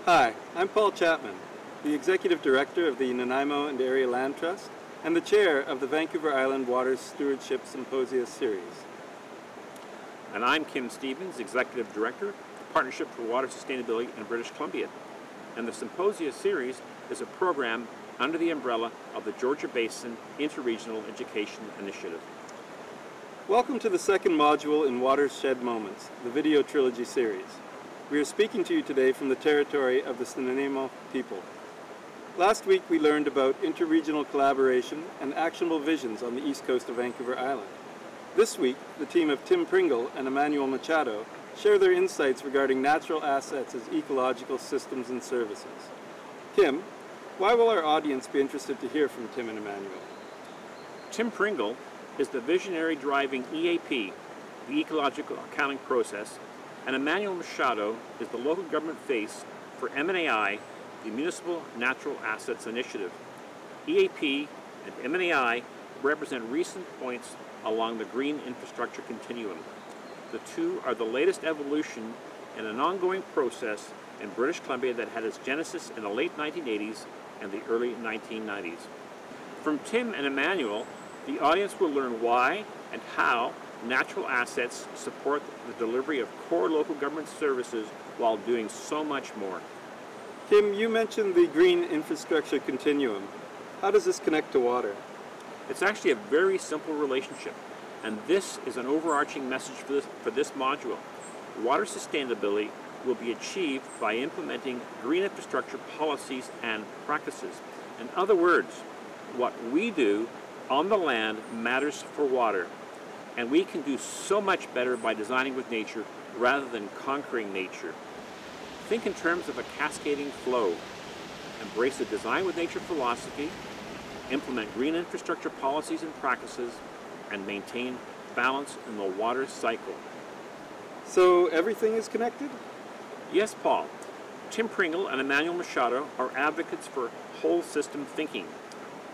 Hi, I'm Paul Chapman, the Executive Director of the Nanaimo and Area Land Trust and the Chair of the Vancouver Island Waters Stewardship Symposia Series. And I'm Kim Stevens, Executive Director, Partnership for Water Sustainability in British Columbia. And the Symposia Series is a program under the umbrella of the Georgia Basin Interregional Education Initiative. Welcome to the second module in Watershed Moments, the video trilogy series. We are speaking to you today from the territory of the Nanaimo people. Last week we learned about interregional collaboration and actionable visions on the east coast of Vancouver Island. This week, the team of Tim Pringle and Emanuel Machado share their insights regarding natural assets as ecological systems and services. Kim, why will our audience be interested to hear from Tim and Emanuel? Tim Pringle is the visionary driving EAP, the Ecological Accounting Process, and Emanuel Machado is the local government face for MNAI, the Municipal Natural Assets Initiative. EAP and MNAI represent recent points along the green infrastructure continuum. The two are the latest evolution in an ongoing process in British Columbia that had its genesis in the late 1980s and the early 1990s. From Tim and Emanuel, the audience will learn why and how natural assets support the delivery of core local government services while doing so much more. Kim, you mentioned the green infrastructure continuum. How does this connect to water? It's actually a very simple relationship, and this is an overarching message for this module. Water sustainability will be achieved by implementing green infrastructure policies and practices. In other words, what we do on the land matters for water, and we can do so much better by designing with nature rather than conquering nature. Think in terms of a cascading flow. Embrace a design with nature philosophy, implement green infrastructure policies and practices, and maintain balance in the water cycle. So everything is connected? Yes, Paul. Tim Pringle and Emanuel Machado are advocates for whole system thinking.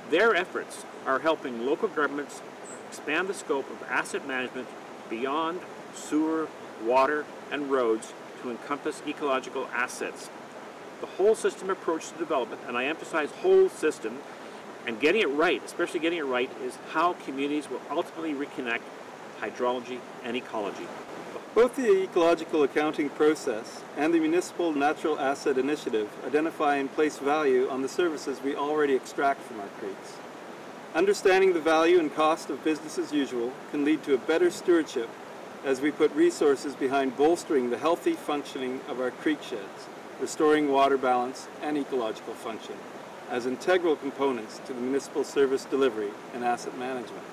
Their efforts are helping local governments expand the scope of asset management beyond sewer, water, and roads to encompass ecological assets. The whole system approach to development, and I emphasize whole system, and getting it right, especially getting it right, is how communities will ultimately reconnect hydrology and ecology. Both the Ecological Accounting Process and the Municipal Natural Asset Initiative identify and place value on the services we already extract from our creeks. Understanding the value and cost of business as usual can lead to a better stewardship as we put resources behind bolstering the healthy functioning of our creek sheds, restoring water balance and ecological function as integral components to the municipal service delivery and asset management.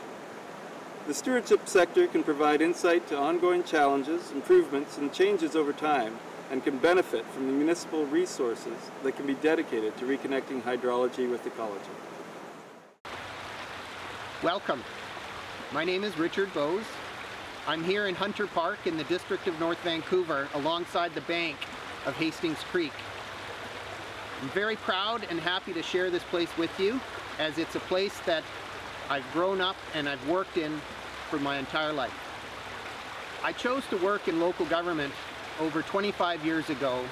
The stewardship sector can provide insight to ongoing challenges, improvements, and changes over time, and can benefit from the municipal resources that can be dedicated to reconnecting hydrology with ecology. Welcome. My name is Richard Bose. I'm here in Hunter Park in the District of North Vancouver alongside the bank of Hastings Creek. I'm very proud and happy to share this place with you, as it's a place that I've grown up and I've worked in for my entire life. I chose to work in local government over 25 years ago,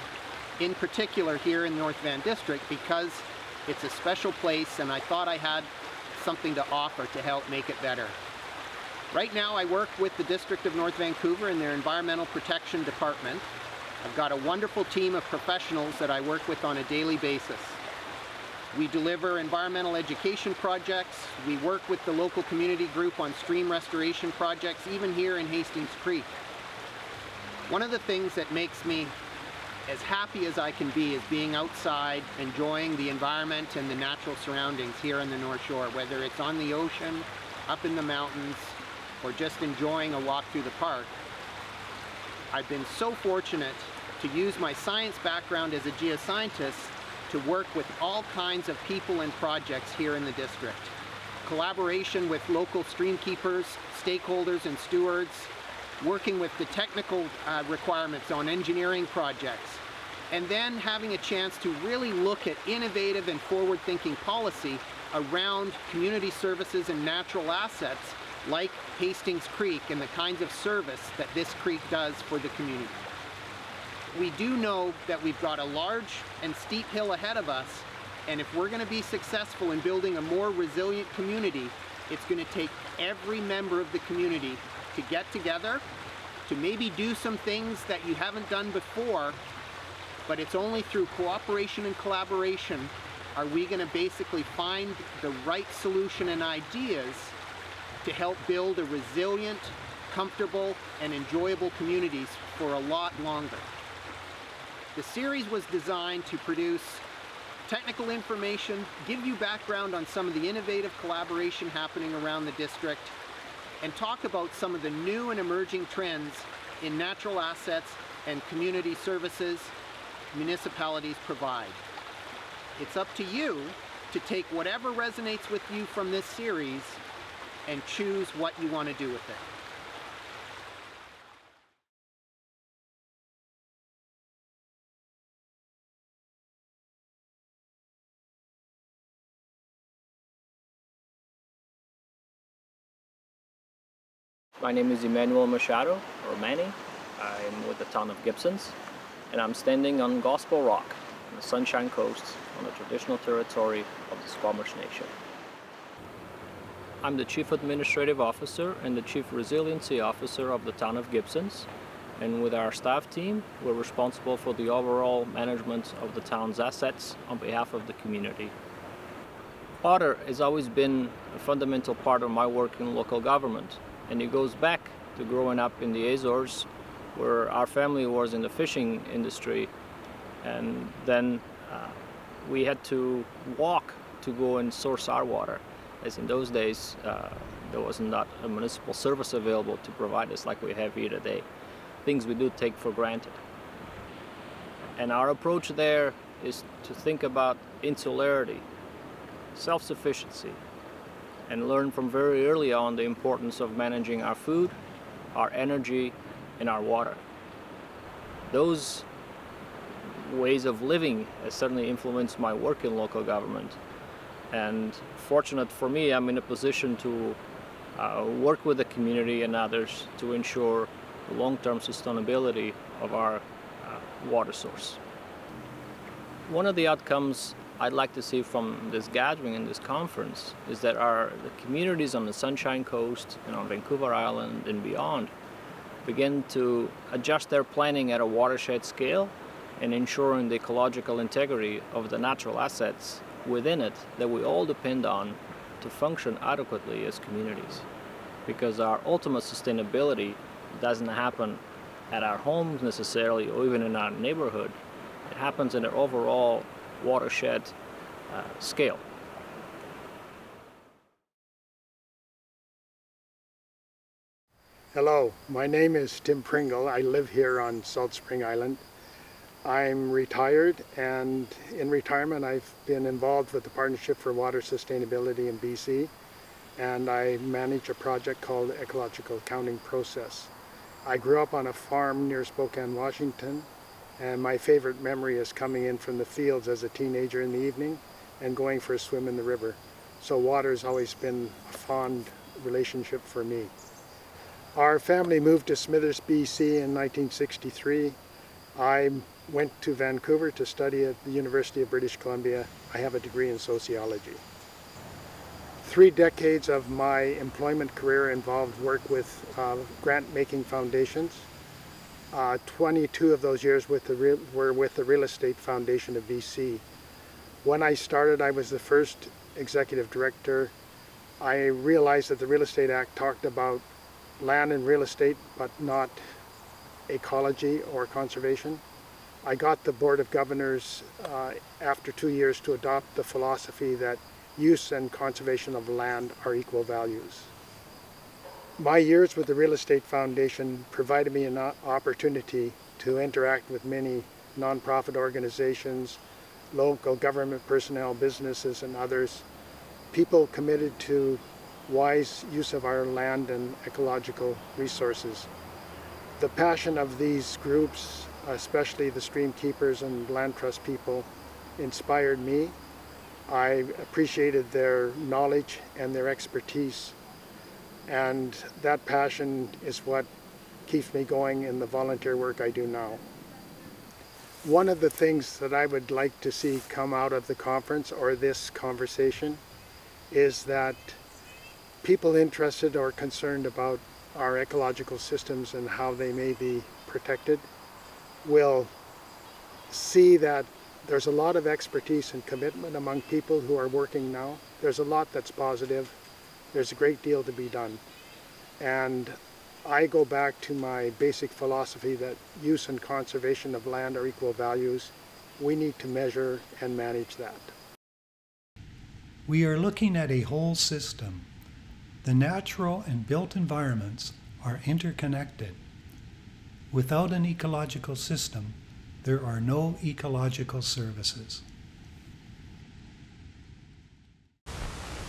in particular here in North Van District, because it's a special place and I thought I had something to offer to help make it better. Right now I work with the District of North Vancouver in their Environmental Protection Department. I've got a wonderful team of professionals that I work with on a daily basis. We deliver environmental education projects. We work with the local community group on stream restoration projects, even here in Hastings Creek. One of the things that makes me as happy as I can be is being outside, enjoying the environment and the natural surroundings here on the North Shore, whether it's on the ocean, up in the mountains, or just enjoying a walk through the park. I've been so fortunate to use my science background as a geoscientist to work with all kinds of people and projects here in the district. Collaboration with local streamkeepers, stakeholders and stewards, working with the technical requirements on engineering projects, and then having a chance to really look at innovative and forward-thinking policy around community services and natural assets like Hastings Creek and the kinds of service that this creek does for the community. we do know that we've got a large and steep hill ahead of us, and if we're going to be successful in building a more resilient community, it's going to take every member of the community to get together, to maybe do some things that you haven't done before, but it's only through cooperation and collaboration are we going to basically find the right solution and ideas to help build a resilient, comfortable, and enjoyable communities for a lot longer. The series was designed to produce technical information, give you background on some of the innovative collaboration happening around the district, and talk about some of the new and emerging trends in natural assets and community services municipalities provide. It's up to you to take whatever resonates with you from this series and choose what you want to do with it. My name is Emanuel Machado, or Manny. I'm with the town of Gibsons, and I'm standing on Gospel Rock on the Sunshine Coast on the traditional territory of the Squamish Nation. I'm the Chief Administrative Officer and the Chief Resiliency Officer of the town of Gibsons, and with our staff team, we're responsible for the overall management of the town's assets on behalf of the community. Water has always been a fundamental part of my work in local government, and it goes back to growing up in the Azores, where our family was in the fishing industry, and then we had to walk to go and source our water, as in those days there was not a municipal service available to provide us like we have here today. Things we do take for granted. And our approach there is to think about insularity, self-sufficiency, and learn from very early on the importance of managing our food, our energy, and our water. Those ways of living has certainly influenced my work in local government. And fortunate for me, I'm in a position to work with the community and others to ensure the long-term sustainability of our water source. One of the outcomes I'd like to see from this gathering and this conference is that the communities on the Sunshine Coast and on Vancouver Island and beyond begin to adjust their planning at a watershed scale and ensuring the ecological integrity of the natural assets within it that we all depend on to function adequately as communities. Because our ultimate sustainability doesn't happen at our homes necessarily, or even in our neighborhood. It happens in an overall watershed scale. Hello, my name is Tim Pringle. I live here on Salt Spring Island. I'm retired, and in retirement I've been involved with the Partnership for Water Sustainability in BC, and I manage a project called the Ecological Accounting Process. I grew up on a farm near Spokane, Washington, and my favorite memory is coming in from the fields as a teenager in the evening and going for a swim in the river. So water has always been a fond relationship for me. Our family moved to Smithers, BC in 1963. I went to Vancouver to study at the University of British Columbia. I have a degree in sociology. 3 decades of my employment career involved work with grant-making foundations. 22 of those years were with the Real Estate Foundation of BC. When I started, I was the first executive director. I realized that the Real Estate Act talked about land and real estate, but not ecology or conservation. I got the Board of Governors after 2 years to adopt the philosophy that use and conservation of land are equal values. My years with the Real Estate Foundation provided me an opportunity to interact with many nonprofit organizations, local government personnel, businesses, and others, people committed to wise use of our land and ecological resources. The passion of these groups, especially the stream keepers and land trust people, inspired me. I appreciated their knowledge and their expertise, and that passion is what keeps me going in the volunteer work I do now. One of the things that I would like to see come out of the conference or this conversation is that people interested or concerned about our ecological systems and how they may be protected will see that there's a lot of expertise and commitment among people who are working now. There's a lot that's positive. There's a great deal to be done. And I go back to my basic philosophy that use and conservation of land are equal values. We need to measure and manage that. We are looking at a whole system. The natural and built environments are interconnected. Without an ecological system, there are no ecological services.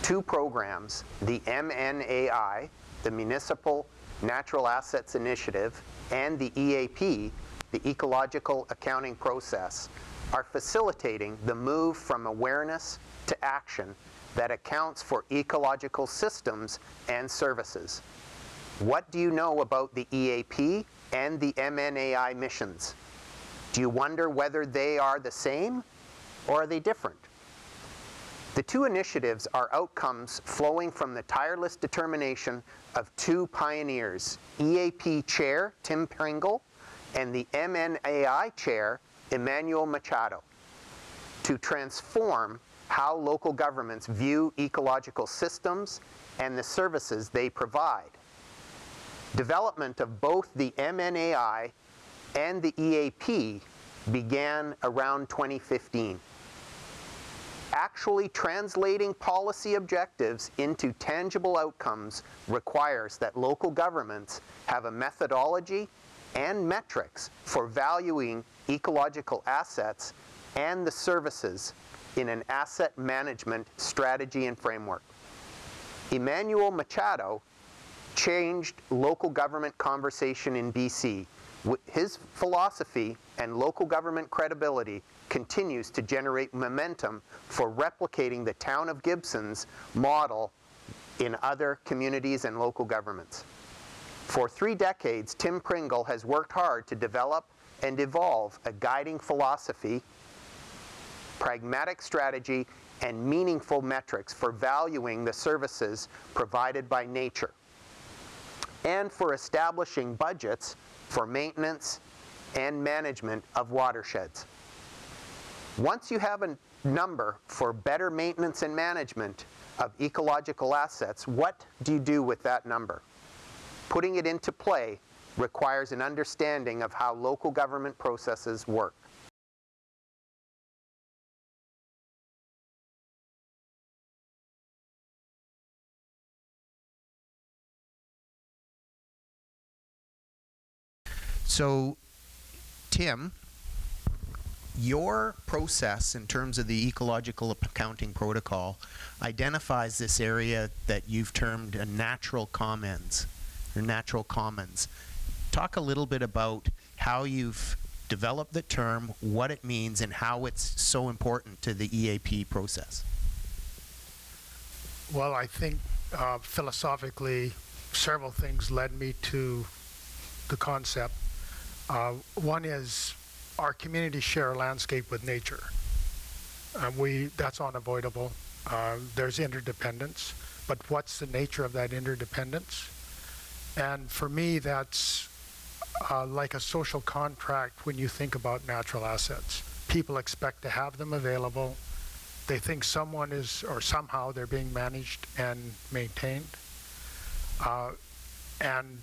Two programs, the MNAI, the Municipal Natural Assets Initiative, and the EAP, the Ecological Accounting Process, are facilitating the move from awareness to action that accounts for ecological systems and services. What do you know about the EAP and the MNAI missions? Do you wonder whether they are the same or are they different? The two initiatives are outcomes flowing from the tireless determination of two pioneers, EAP Chair Tim Pringle and the MNAI Chair Emanuel Machado, to transform how local governments view ecological systems and the services they provide. Development of both the MNAI and the EAP began around 2015. Actually translating policy objectives into tangible outcomes requires that local governments have a methodology and metrics for valuing ecological assets and the services in an asset management strategy and framework. Emanuel Machado changed local government conversation in BC. His philosophy and local government credibility continues to generate momentum for replicating the town of Gibson's model in other communities and local governments. For 3 decades, Tim Pringle has worked hard to develop and evolve a guiding philosophy, pragmatic strategy, and meaningful metrics for valuing the services provided by nature, and for establishing budgets for maintenance and management of watersheds. Once you have a number for better maintenance and management of ecological assets, what do you do with that number? Putting it into play requires an understanding of how local government processes work. So, Tim, your process in terms of the ecological accounting protocol identifies this area that you've termed a natural commons, or natural commons. Talk a little bit about how you've developed the term, what it means, and how it's so important to the EAP process. Well, I think philosophically, several things led me to the concept. One is our communities share a landscape with nature. That's unavoidable. There's interdependence, but what's the nature of that interdependence? And for me, that's like a social contract when you think about natural assets. People expect to have them available. They think someone is, or somehow they're being managed and maintained, and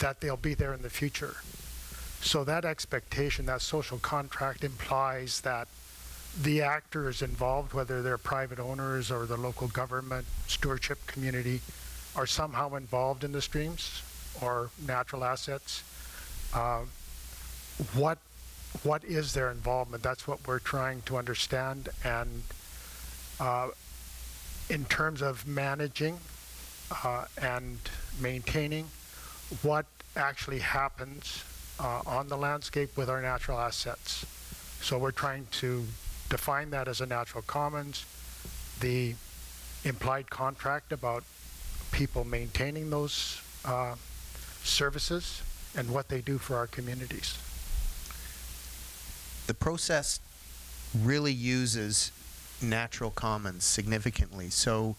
that they'll be there in the future. So that expectation, that social contract, implies that the actors involved, whether they're private owners or the local government, stewardship community, are somehow involved in the streams or natural assets. What is their involvement? That's what we're trying to understand. And in terms of managing and maintaining, what actually happens on the landscape with our natural assets. So we're trying to define that as a natural commons, the implied contract about people maintaining those services, and what they do for our communities. the process really uses natural commons significantly. So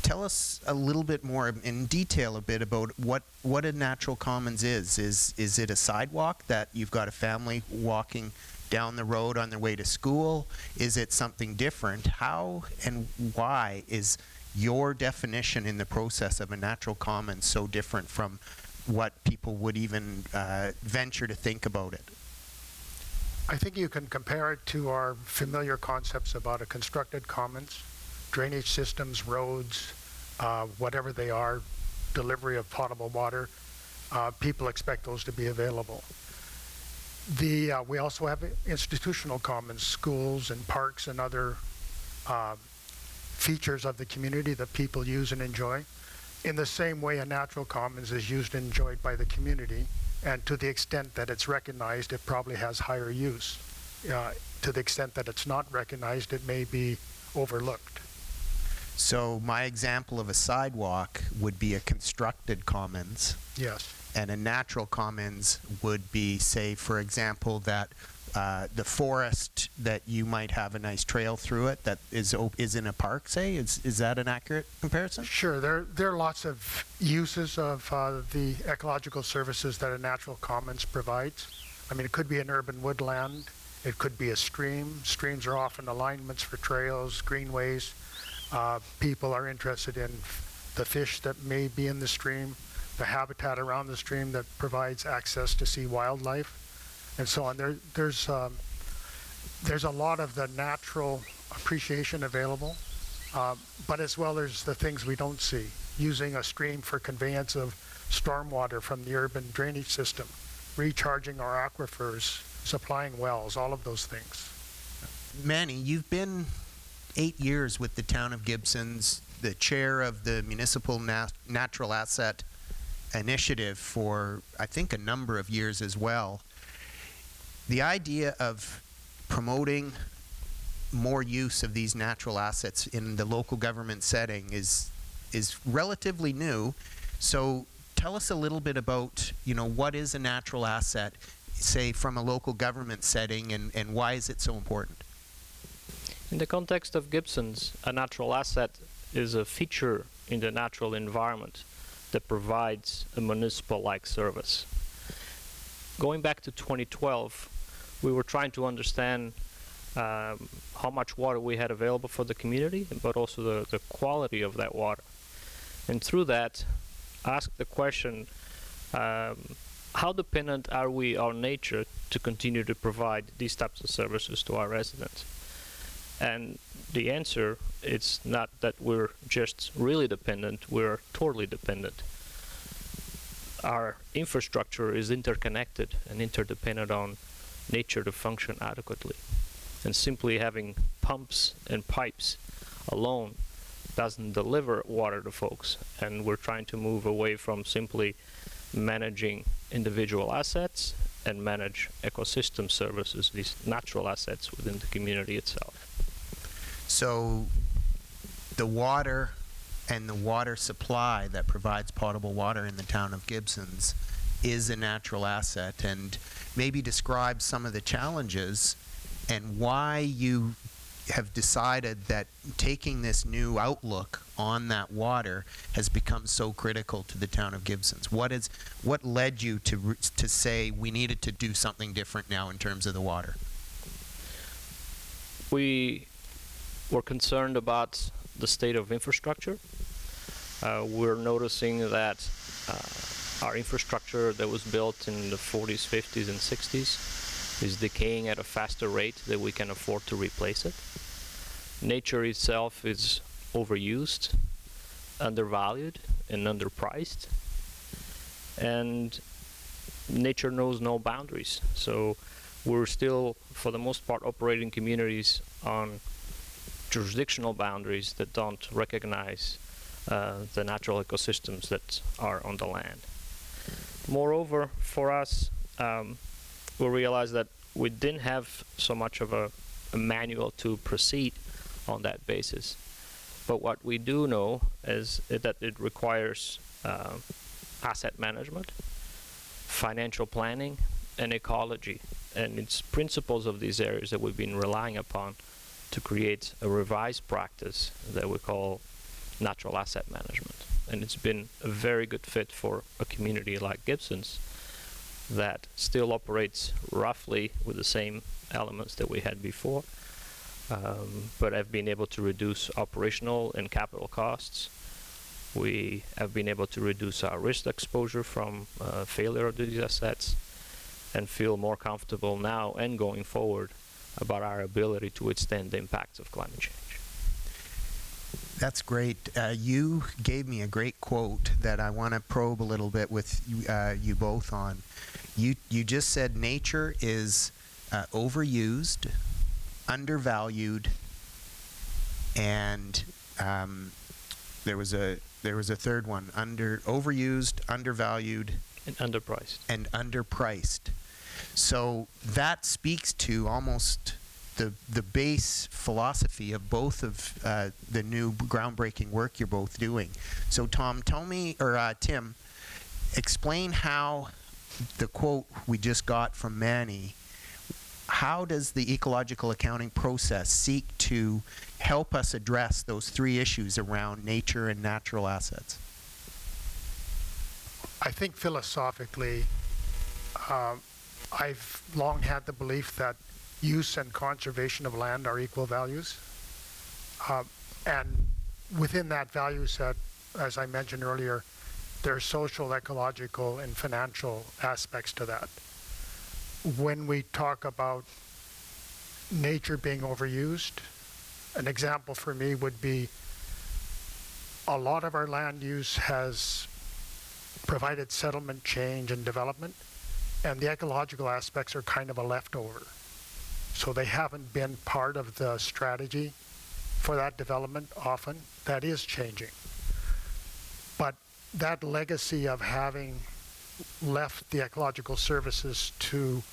tell us a little bit more in detail a bit about what a natural commons is. Is it a sidewalk that you've got a family walking down the road on their way to school? Is it something different? How and why is your definition in the process of a natural commons so different from what people would even venture to think about it? I think you can compare it to our familiar concepts about a constructed commons, drainage systems, roads, whatever they are, delivery of potable water. People expect those to be available. We also have institutional commons, schools and parks and other features of the community that people use and enjoy. In the same way, a natural commons is used and enjoyed by the community, and to the extent that it's recognized, it probably has higher use. To the extent that it's not recognized, it may be overlooked. So my example of a sidewalk would be a constructed commons. Yes. And a natural commons would be, say, for example, that the forest that you might have a nice trail through it that is in a park, say. Is that an accurate comparison? Sure. There are lots of uses of the ecological services that a natural commons provides. I mean, it could be an urban woodland. It could be a stream. Streams are often alignments for trails, greenways. People are interested in the fish that may be in the stream, the habitat around the stream that provides access to see wildlife, and so on. There's a lot of the natural appreciation available, but as well there's the things we don't see. Using a stream for conveyance of stormwater from the urban drainage system, recharging our aquifers, supplying wells, all of those things. Manny, you've been 8 years with the town of Gibsons, the chair of the Municipal Natural Asset Initiative for, I think, a number of years as well. The idea of promoting more use of these natural assets in the local government setting is relatively new. So tell us a little bit about, what is a natural asset, say, from a local government setting, and why is it so important? In the context of Gibsons, a natural asset is a feature in the natural environment that provides a municipal-like service. Going back to 2012, we were trying to understand how much water we had available for the community, but also the quality of that water. And through that, ask the question, how dependent are we on nature to continue to provide these types of services to our residents? And the answer is not that we're just really dependent, we're totally dependent. Our infrastructure is interconnected and interdependent on nature to function adequately. And simply having pumps and pipes alone doesn't deliver water to folks. And we're trying to move away from simply managing individual assets and manage ecosystem services, these natural assets within the community itself. So the water and the water supply that provides potable water in the town of Gibsons is a natural asset, and maybe describe some of the challenges and why you have decided that taking this new outlook on that water has become so critical to the town of Gibsons. What led you to say we needed to do something different now in terms of the water? We were concerned about the state of infrastructure. We're noticing that our infrastructure that was built in the 40s, 50s, and 60s is decaying at a faster rate than we can afford to replace it. Nature itself is overused, undervalued, and underpriced. And nature knows no boundaries. So we're still, for the most part, operating communities on jurisdictional boundaries that don't recognize the natural ecosystems that are on the land. Moreover, for us, we realized that we didn't have so much of a manual to proceed on that basis. But what we do know is that it requires asset management, financial planning, and ecology. and it's principles of these areas that we've been relying upon to create a revised practice that we call natural asset management. And it's been a very good fit for a community like Gibson's that still operates roughly with the same elements that we had before, but have been able to reduce operational and capital costs. We have been able to reduce our risk exposure from failure of these assets, and feel more comfortable now and going forward about our ability to withstand the impacts of climate change. That's great. You gave me a great quote that I want to probe a little bit with you both on. You just said nature is overused, undervalued, and there was a third one: overused, undervalued, And underpriced. and underpriced. So that speaks to almost the base philosophy of both of the new groundbreaking work you're both doing. So Tom, Tim, explain how the quote we just got from Manny, how does the ecological accounting process seek to help us address those three issues around nature and natural assets? I think philosophically, I've long had the belief that use and conservation of land are equal values. And within that value set, as I mentioned earlier, there are social, ecological, and financial aspects to that. When we talk about nature being overused, an example for me would be a lot of our land use has provided settlement change and development, and the ecological aspects are kind of a leftover. So they haven't been part of the strategy for that development often. That is changing. But that legacy of having left the ecological services to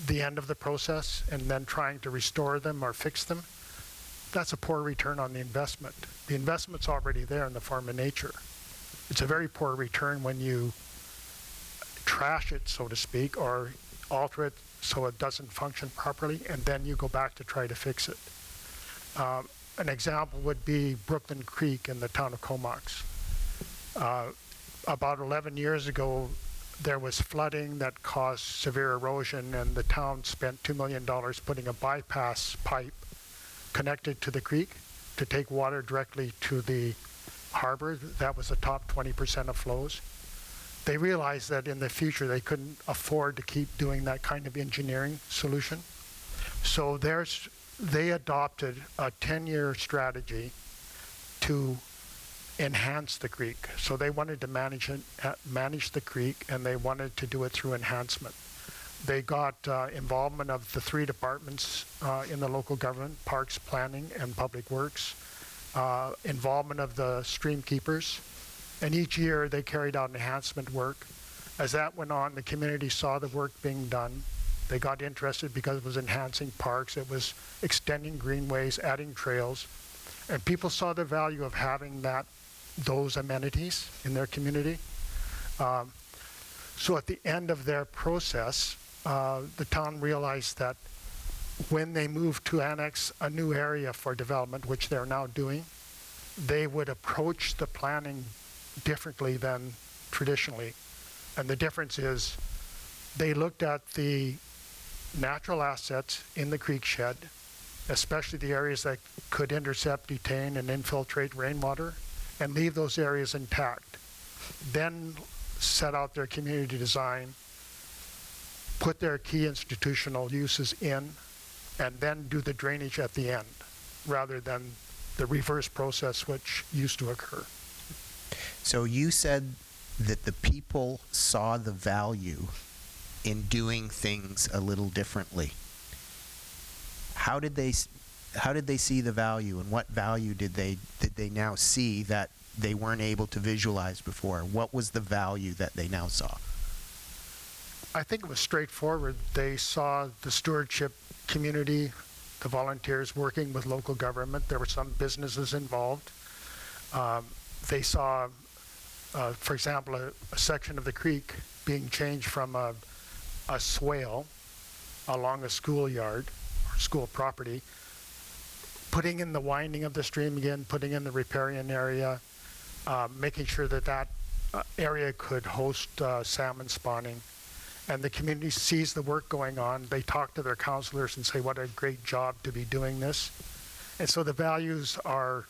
the end of the process and then trying to restore them or fix them, that's a poor return on the investment. The investment's already there in the form of nature. It's a very poor return when you trash it, so to speak, or alter it so it doesn't function properly, and then you go back to try to fix it. An example would be Brooklyn Creek in the town of Comox. About 11 years ago, there was flooding that caused severe erosion, and the town spent $2 million putting a bypass pipe connected to the creek to take water directly to the harbor. That was the top 20% of flows. They realized that in the future they couldn't afford to keep doing that kind of engineering solution. So they adopted a 10-year strategy to enhance the creek. So they wanted to manage the creek, and they wanted to do it through enhancement. They got involvement of the three departments in the local government: Parks, Planning, and Public Works, involvement of the stream keepers, and each year they carried out enhancement work. As that went on, the community saw the work being done. They got interested because it was enhancing parks, it was extending greenways, adding trails, and people saw the value of having those amenities in their community. So at the end of their process, the town realized that when they moved to annex a new area for development, which they're now doing, they would approach the planning differently than traditionally. And the difference is they looked at the natural assets in the creek shed, especially the areas that could intercept, detain, and infiltrate rainwater, and leave those areas intact. Then set out their community design, put their key institutional uses in, and then do the drainage at the end, rather than the reverse process which used to occur. So you said that the people saw the value in doing things a little differently. How did they see the value, and what value did they now see that they weren't able to visualize before? What was the value that they now saw? I think it was straightforward. They saw the stewardship community, the volunteers working with local government. There were some businesses involved. They saw, for example, a section of the creek being changed from a swale along a schoolyard or school property, putting in the winding of the stream again, putting in the riparian area, making sure that that area could host salmon spawning. And the community sees the work going on. They talk to their councillors and say, what a great job to be doing this. And so the values are,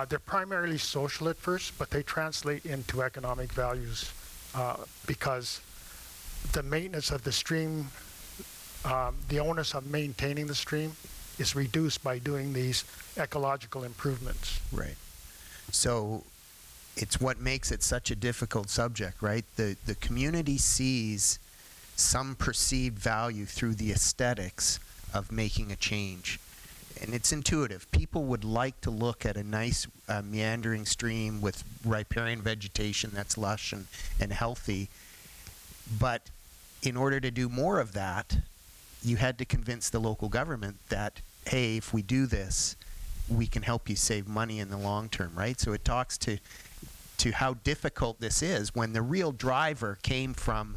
they're primarily social at first, but they translate into economic values because the maintenance of the stream, the onus of maintaining the stream is reduced by doing these ecological improvements. Right. So it's what makes it such a difficult subject, right? The community sees some perceived value through the aesthetics of making a change. And it's intuitive. People would like to look at a nice meandering stream with riparian vegetation that's lush and healthy. But in order to do more of that, you had to convince the local government that, hey, if we do this, we can help you save money in the long term, right? So it talks to how difficult this is when the real driver came from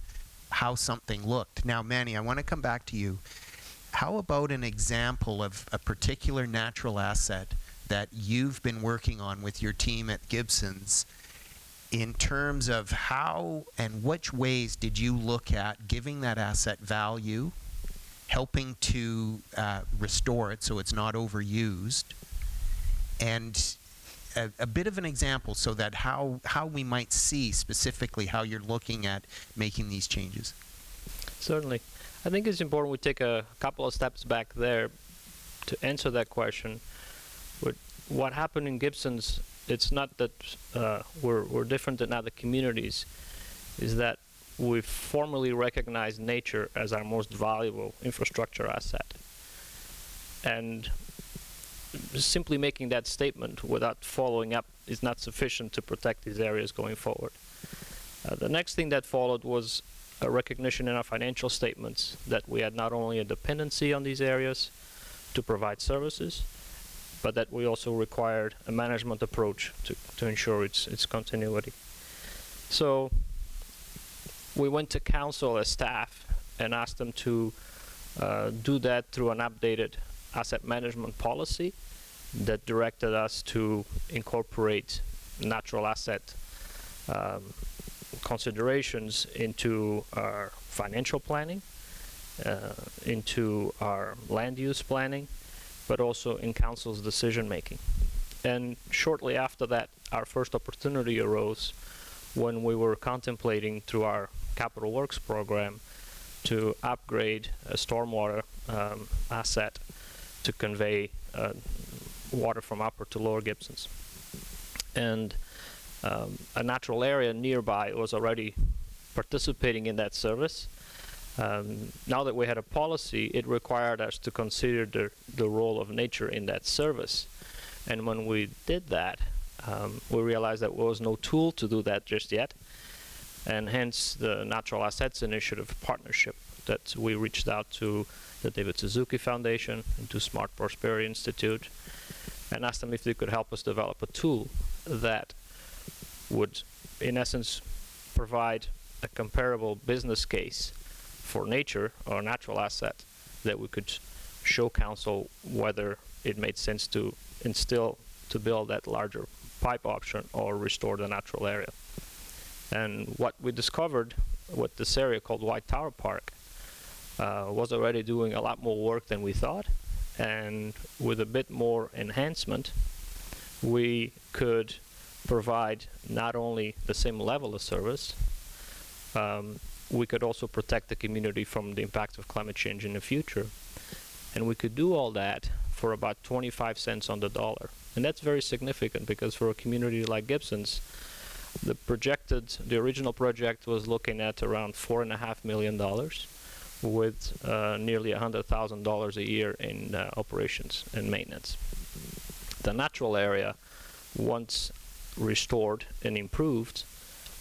how something looked. Now, Manny, I want to come back to you. How about an example of a particular natural asset that you've been working on with your team at Gibson's in terms of how and which ways did you look at giving that asset value, helping to restore it so it's not overused, and a bit of an example so that how we might see specifically how you're looking at making these changes? Certainly. I think it's important we take a couple of steps back there to answer that question. What happened in Gibson's, it's not that we're different than other communities, is that we formally recognize nature as our most valuable infrastructure asset. And simply making that statement without following up is not sufficient to protect these areas going forward. The next thing that followed was a recognition in our financial statements that we had not only a dependency on these areas to provide services, but that we also required a management approach to ensure its continuity. So we went to council as staff and asked them to do that through an updated asset management policy that directed us to incorporate natural asset considerations into our financial planning, into our land use planning, but also in council's decision making. And shortly after that, our first opportunity arose when we were contemplating through our capital works program to upgrade a stormwater asset to convey water from Upper to Lower Gibsons. And a natural area nearby was already participating in that service. Now that we had a policy, it required us to consider the role of nature in that service. And when we did that, we realized that there was no tool to do that just yet. And hence the Natural Assets Initiative partnership that we reached out to the David Suzuki Foundation and to Smart Prosperity Institute and asked them if they could help us develop a tool that would, in essence, provide a comparable business case for nature or natural asset that we could show council whether it made sense to build that larger pipe option or restore the natural area. And what we discovered with this area called White Tower Park was already doing a lot more work than we thought, and with a bit more enhancement we could provide not only the same level of service, we could also protect the community from the impact of climate change in the future. And we could do all that for about 25 cents on the dollar. And that's very significant because for a community like Gibson's, the original project was looking at around $4.5 million with nearly $100,000 a year in operations and maintenance. The natural area, once restored and improved,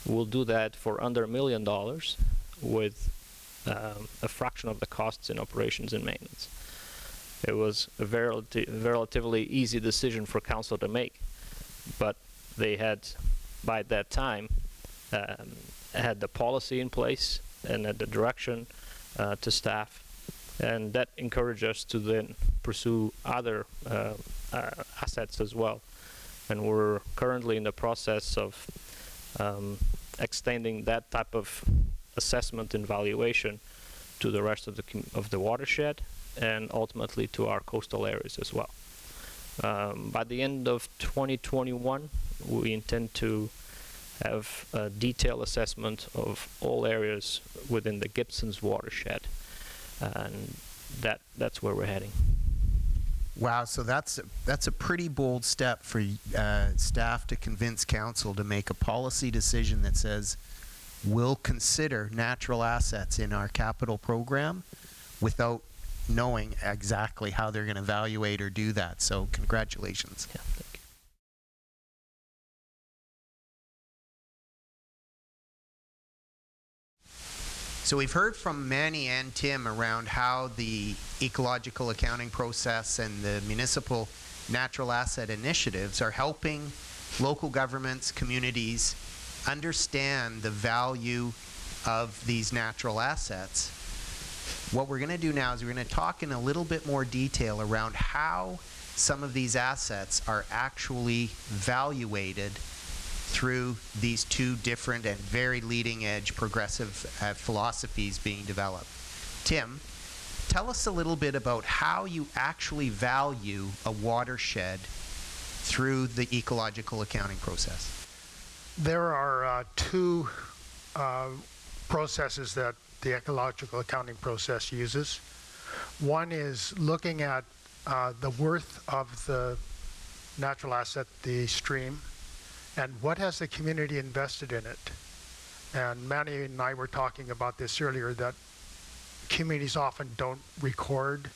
will do that for under $1 million with a fraction of the costs in operations and maintenance. It was a relatively easy decision for council to make, but they had, by that time, had the policy in place and had the direction to staff And that encouraged us to then pursue other assets as well. And we're currently in the process of extending that type of assessment and valuation to the rest of the watershed, and ultimately to our coastal areas as well. By the end of 2021, we intend to have a detailed assessment of all areas within the Gibsons watershed, and that's where we're heading. Wow, so that's a pretty bold step for staff to convince council to make a policy decision that says we'll consider natural assets in our capital program without knowing exactly how they're going to evaluate or do that. So congratulations. Yeah, thank you. So we've heard from Manny and Tim around how the ecological accounting process and the municipal natural asset initiatives are helping local governments, communities understand the value of these natural assets. What we're going to do now is we're going to talk in a little bit more detail around how some of these assets are actually valuated through these two different and very leading edge progressive philosophies being developed. Tim, tell us a little bit about how you actually value a watershed through the ecological accounting process. There are two processes that the ecological accounting process uses. One is looking at the worth of the natural asset, the stream, and what has the community invested in it. And Manny and I were talking about this earlier, that communities often don't record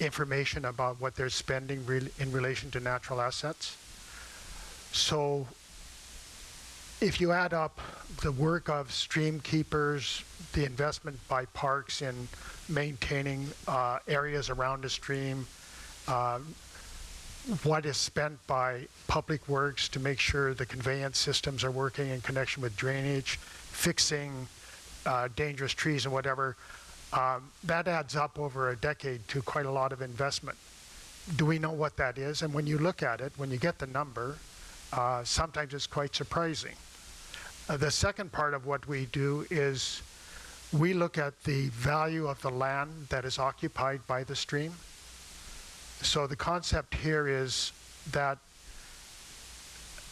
information about what they're spending in relation to natural assets. So if you add up the work of stream keepers, the investment by parks in maintaining areas around a stream, what is spent by public works to make sure the conveyance systems are working in connection with drainage, fixing dangerous trees and whatever, that adds up over a decade to quite a lot of investment. Do we know what that is? And when you look at it, when you get the number, sometimes it's quite surprising. The second part of what we do is we look at the value of the land that is occupied by the stream. So the concept here is that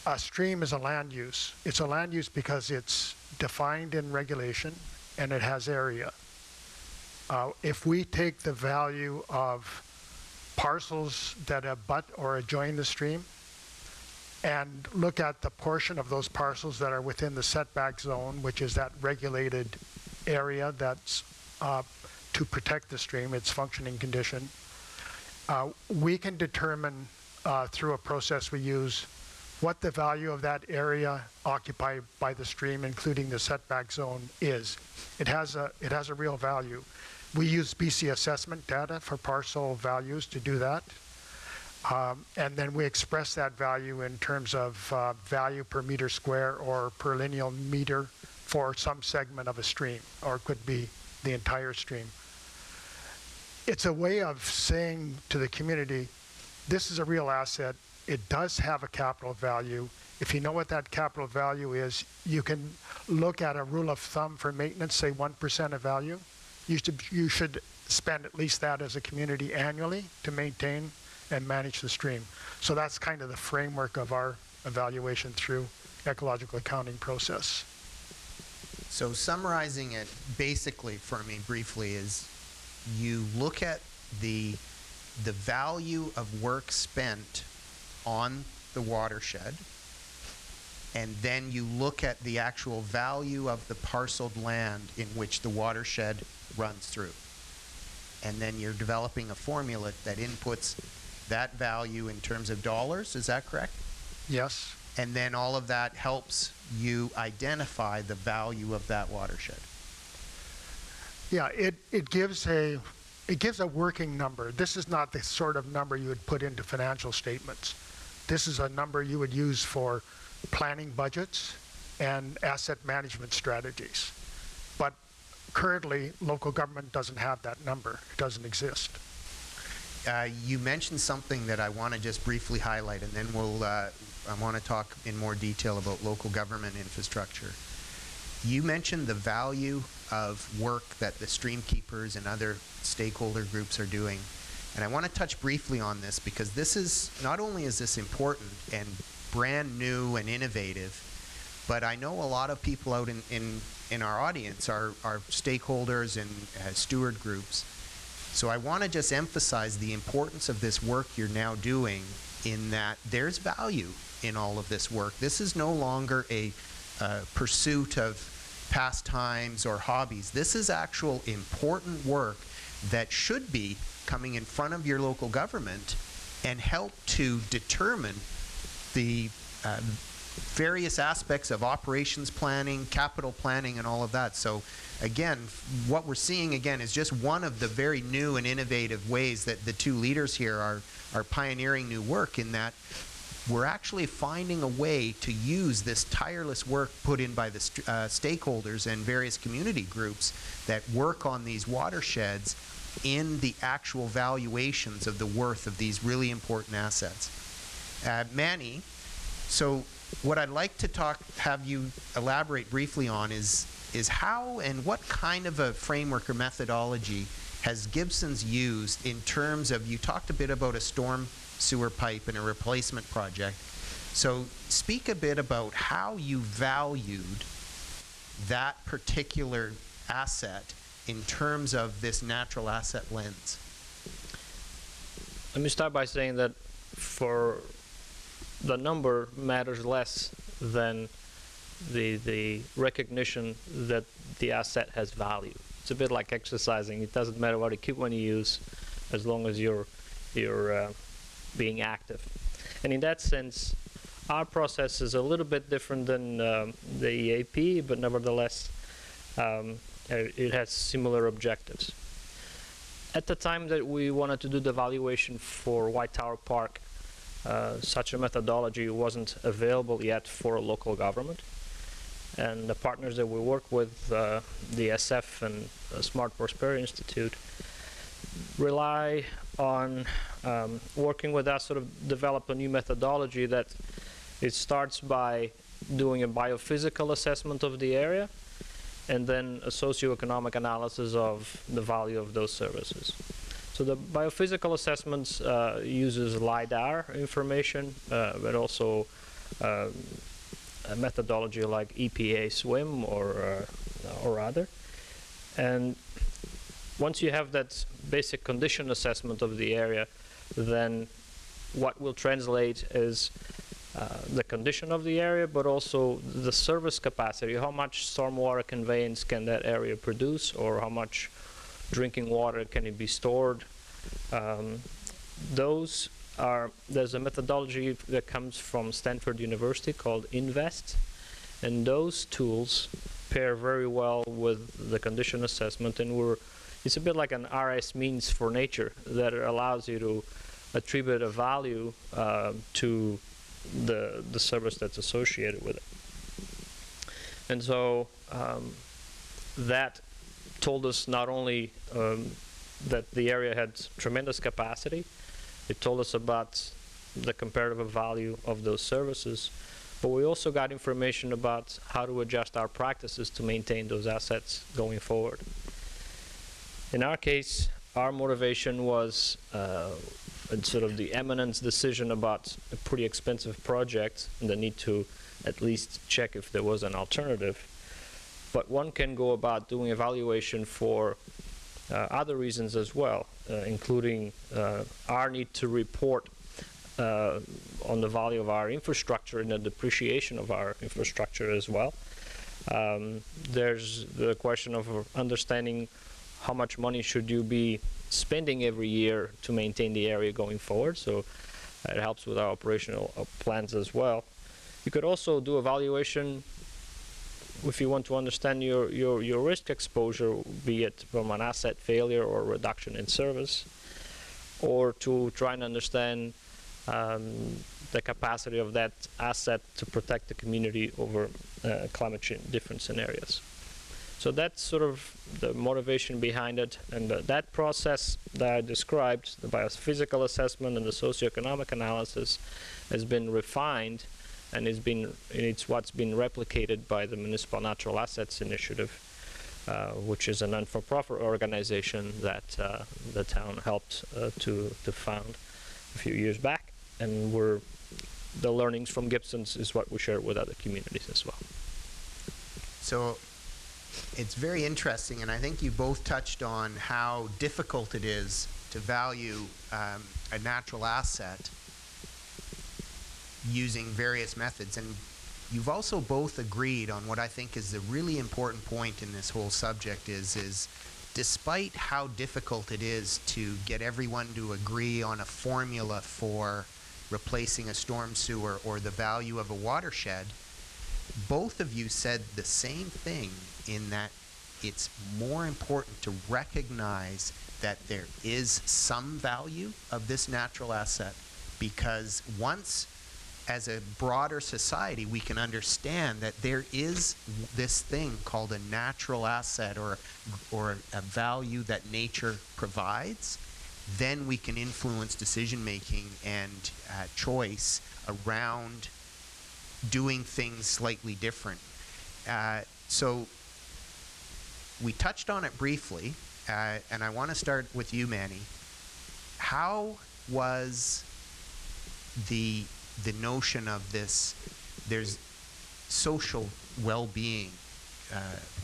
a stream is a land use. It's a land use because it's defined in regulation and it has area. If we take the value of parcels that abut or adjoin the stream and look at the portion of those parcels that are within the setback zone, which is that regulated area that's to protect the stream, its functioning condition, we can determine through a process we use what the value of that area occupied by the stream, including the setback zone, is. It has a real value. We use BC assessment data for parcel values to do that. And then we express that value in terms of value per meter square or per lineal meter for some segment of a stream, or it could be the entire stream. It's a way of saying to the community, this is a real asset. It does have a capital value. If you know what that capital value is, you can look at a rule of thumb for maintenance, say 1% of value. You should spend at least that as a community annually to maintain and manage the stream. So that's kind of the framework of our evaluation through ecological accounting process. So summarizing it basically for me briefly is you look at the value of work spent on the watershed, and then you look at the actual value of the parceled land in which the watershed runs through. And then you're developing a formula that inputs that value in terms of dollars, is that correct? Yes. And then all of that helps you identify the value of that watershed. Yeah, it gives a working number. This is not the sort of number you would put into financial statements. This is a number you would use for planning budgets and asset management strategies. But currently, local government doesn't have that number. It doesn't exist. You mentioned something that I want to just briefly highlight, and then I want to talk in more detail about local government infrastructure. You mentioned the value of work that the stream keepers and other stakeholder groups are doing. And I want to touch briefly on this, because this is, not only is this important and brand new and innovative, but I know a lot of people out in our audience are stakeholders and steward groups. So I want to just emphasize the importance of this work you're now doing, in that there's value in all of this work. This is no longer a pursuit of pastimes or hobbies. This is actual important work that should be coming in front of your local government and help to determine the various aspects of operations planning, capital planning, and all of that. So again, what we're seeing again is just one of the very new and innovative ways that the two leaders here are pioneering new work, in that we're actually finding a way to use this tireless work put in by the stakeholders and various community groups that work on these watersheds in the actual valuations of the worth of these really important assets. Manny, so what I'd like to have you elaborate briefly on is how and what kind of a framework or methodology has Gibson's used in terms of, you talked a bit about a storm sewer pipe and a replacement project. So speak a bit about how you valued that particular asset in terms of this natural asset lens. Let me start by saying that for the number matters less than the recognition that the asset has value. It's a bit like exercising. It doesn't matter what equipment you use, as long as you're being active. And in that sense, our process is a little bit different than the EAP, but nevertheless, it has similar objectives. At the time that we wanted to do the valuation for White Tower Park, such a methodology wasn't available yet for a local government. And the partners that we work with, the SF and the Smart Prosperity Institute, rely on working with us, sort of develop a new methodology that it starts by doing a biophysical assessment of the area, and then a socioeconomic analysis of the value of those services. So the biophysical assessments uses LiDAR information, but also a methodology like EPA SWIM or other. And once you have that basic condition assessment of the area, then what will translate is the condition of the area, but also the service capacity. How much stormwater conveyance can that area produce, or how much drinking water can it be stored? There's a methodology that comes from Stanford University called INVEST, and those tools pair very well with the condition assessment, and it's a bit like an RS means for nature that allows you to attribute a value to the service that's associated with it. And so that told us not only that the area had tremendous capacity, it told us about the comparative value of those services, but we also got information about how to adjust our practices to maintain those assets going forward. In our case, our motivation was sort of the eminence decision about a pretty expensive project and the need to at least check if there was an alternative. But one can go about doing evaluation for other reasons as well, including our need to report on the value of our infrastructure and the depreciation of our infrastructure as well. There's the question of understanding how much money should you be spending every year to maintain the area going forward. So it helps with our operational plans as well. You could also do evaluation if you want to understand your risk exposure, be it from an asset failure or reduction in service, or to try and understand the capacity of that asset to protect the community over climate change different scenarios. So that's sort of the motivation behind it, and that process that I described, the biophysical assessment and the socioeconomic analysis, has been refined, and it's what's been replicated by the Municipal Natural Assets Initiative, which is a non-for-profit organization that the town helped to found a few years back, and the learnings from Gibson's is what we share with other communities as well. So it's very interesting, and I think you both touched on how difficult it is to value a natural asset using various methods. And you've also both agreed on what I think is the really important point in this whole subject is despite how difficult it is to get everyone to agree on a formula for replacing a storm sewer or the value of a watershed, both of you said the same thing, in that it's more important to recognize that there is some value of this natural asset, because once, as a broader society, we can understand that there is this thing called a natural asset or a value that nature provides, then we can influence decision making and choice around doing things slightly different. So we touched on it briefly, and I want to start with you, Manny. How was the notion of this, there's social well-being,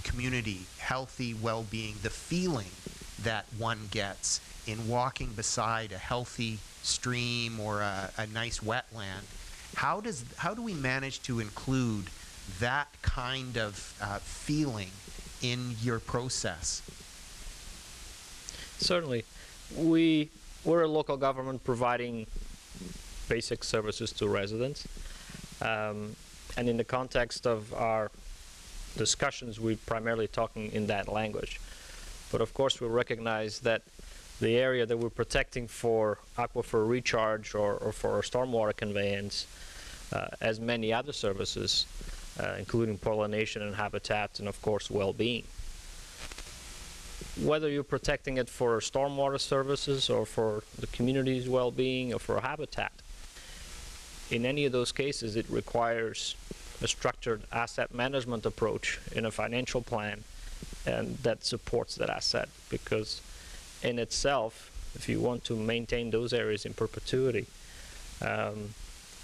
community, healthy well-being, the feeling that one gets in walking beside a healthy stream or a nice wetland, how do we manage to include that kind of feeling in your process? Certainly. We're a local government providing basic services to residents. And in the context of our discussions, we're primarily talking in that language. But of course, we recognize that the area that we're protecting for aquifer recharge or for stormwater conveyance, as many other services, including pollination and habitat, and of course well-being. Whether you're protecting it for stormwater services or for the community's well-being or for habitat, in any of those cases it requires a structured asset management approach in a financial plan, and that supports that asset, because in itself, if you want to maintain those areas in perpetuity,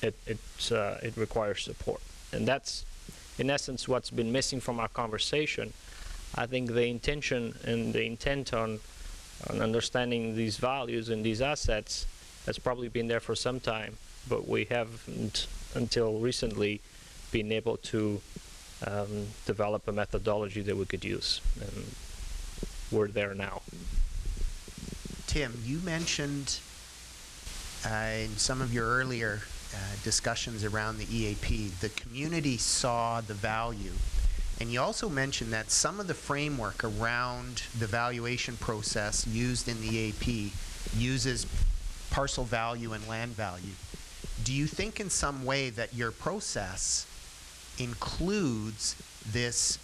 it requires support. And that's in essence what's been missing from our conversation. I think the intention and the intent on understanding these values and these assets has probably been there for some time, but we haven't until recently been able to develop a methodology that we could use, and we're there now. Tim, you mentioned in some of your earlier discussions around the EAP, the community saw the value. And you also mentioned that some of the framework around the valuation process used in the EAP uses parcel value and land value. Do you think in some way that your process includes this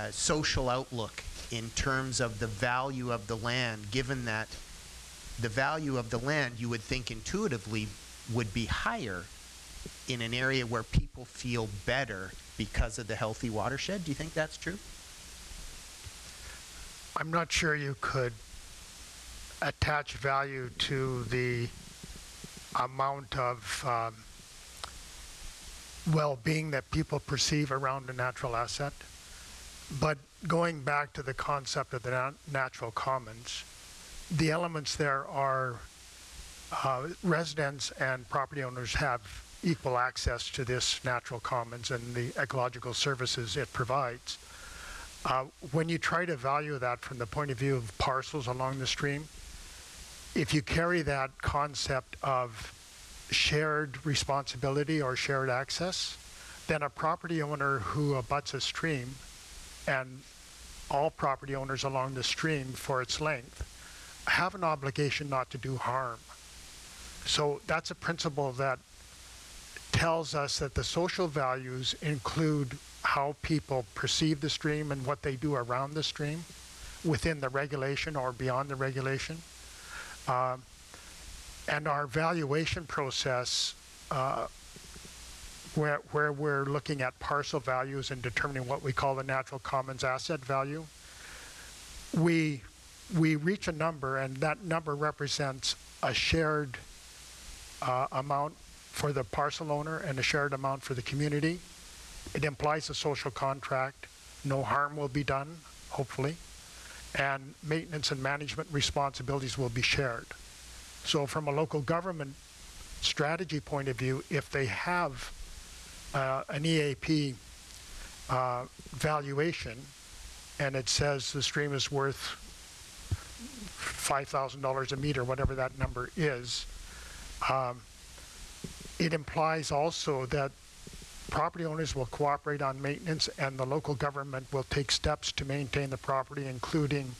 social outlook in terms of the value of the land, given that the value of the land, you would think intuitively, would be higher in an area where people feel better because of the healthy watershed? Do you think that's true? I'm not sure you could attach value to the amount of well-being that people perceive around a natural asset. But going back to the concept of the natural commons, the elements there are residents and property owners have equal access to this natural commons and the ecological services it provides. When you try to value that from the point of view of parcels along the stream, if you carry that concept of shared responsibility or shared access, then a property owner who abuts a stream, and all property owners along the stream for its length, have an obligation not to do harm. So that's a principle that tells us that the social values include how people perceive the stream and what they do around the stream within the regulation or beyond the regulation. And our valuation process, where we're looking at parcel values and determining what we call the natural commons asset value, we reach a number, and that number represents a shared amount for the parcel owner and a shared amount for the community. It implies a social contract. No harm will be done, hopefully, and maintenance and management responsibilities will be shared. So from a local government strategy point of view, if they have an EAP valuation and it says the stream is worth $5,000 a meter, whatever that number is, it implies also that property owners will cooperate on maintenance and the local government will take steps to maintain the property, including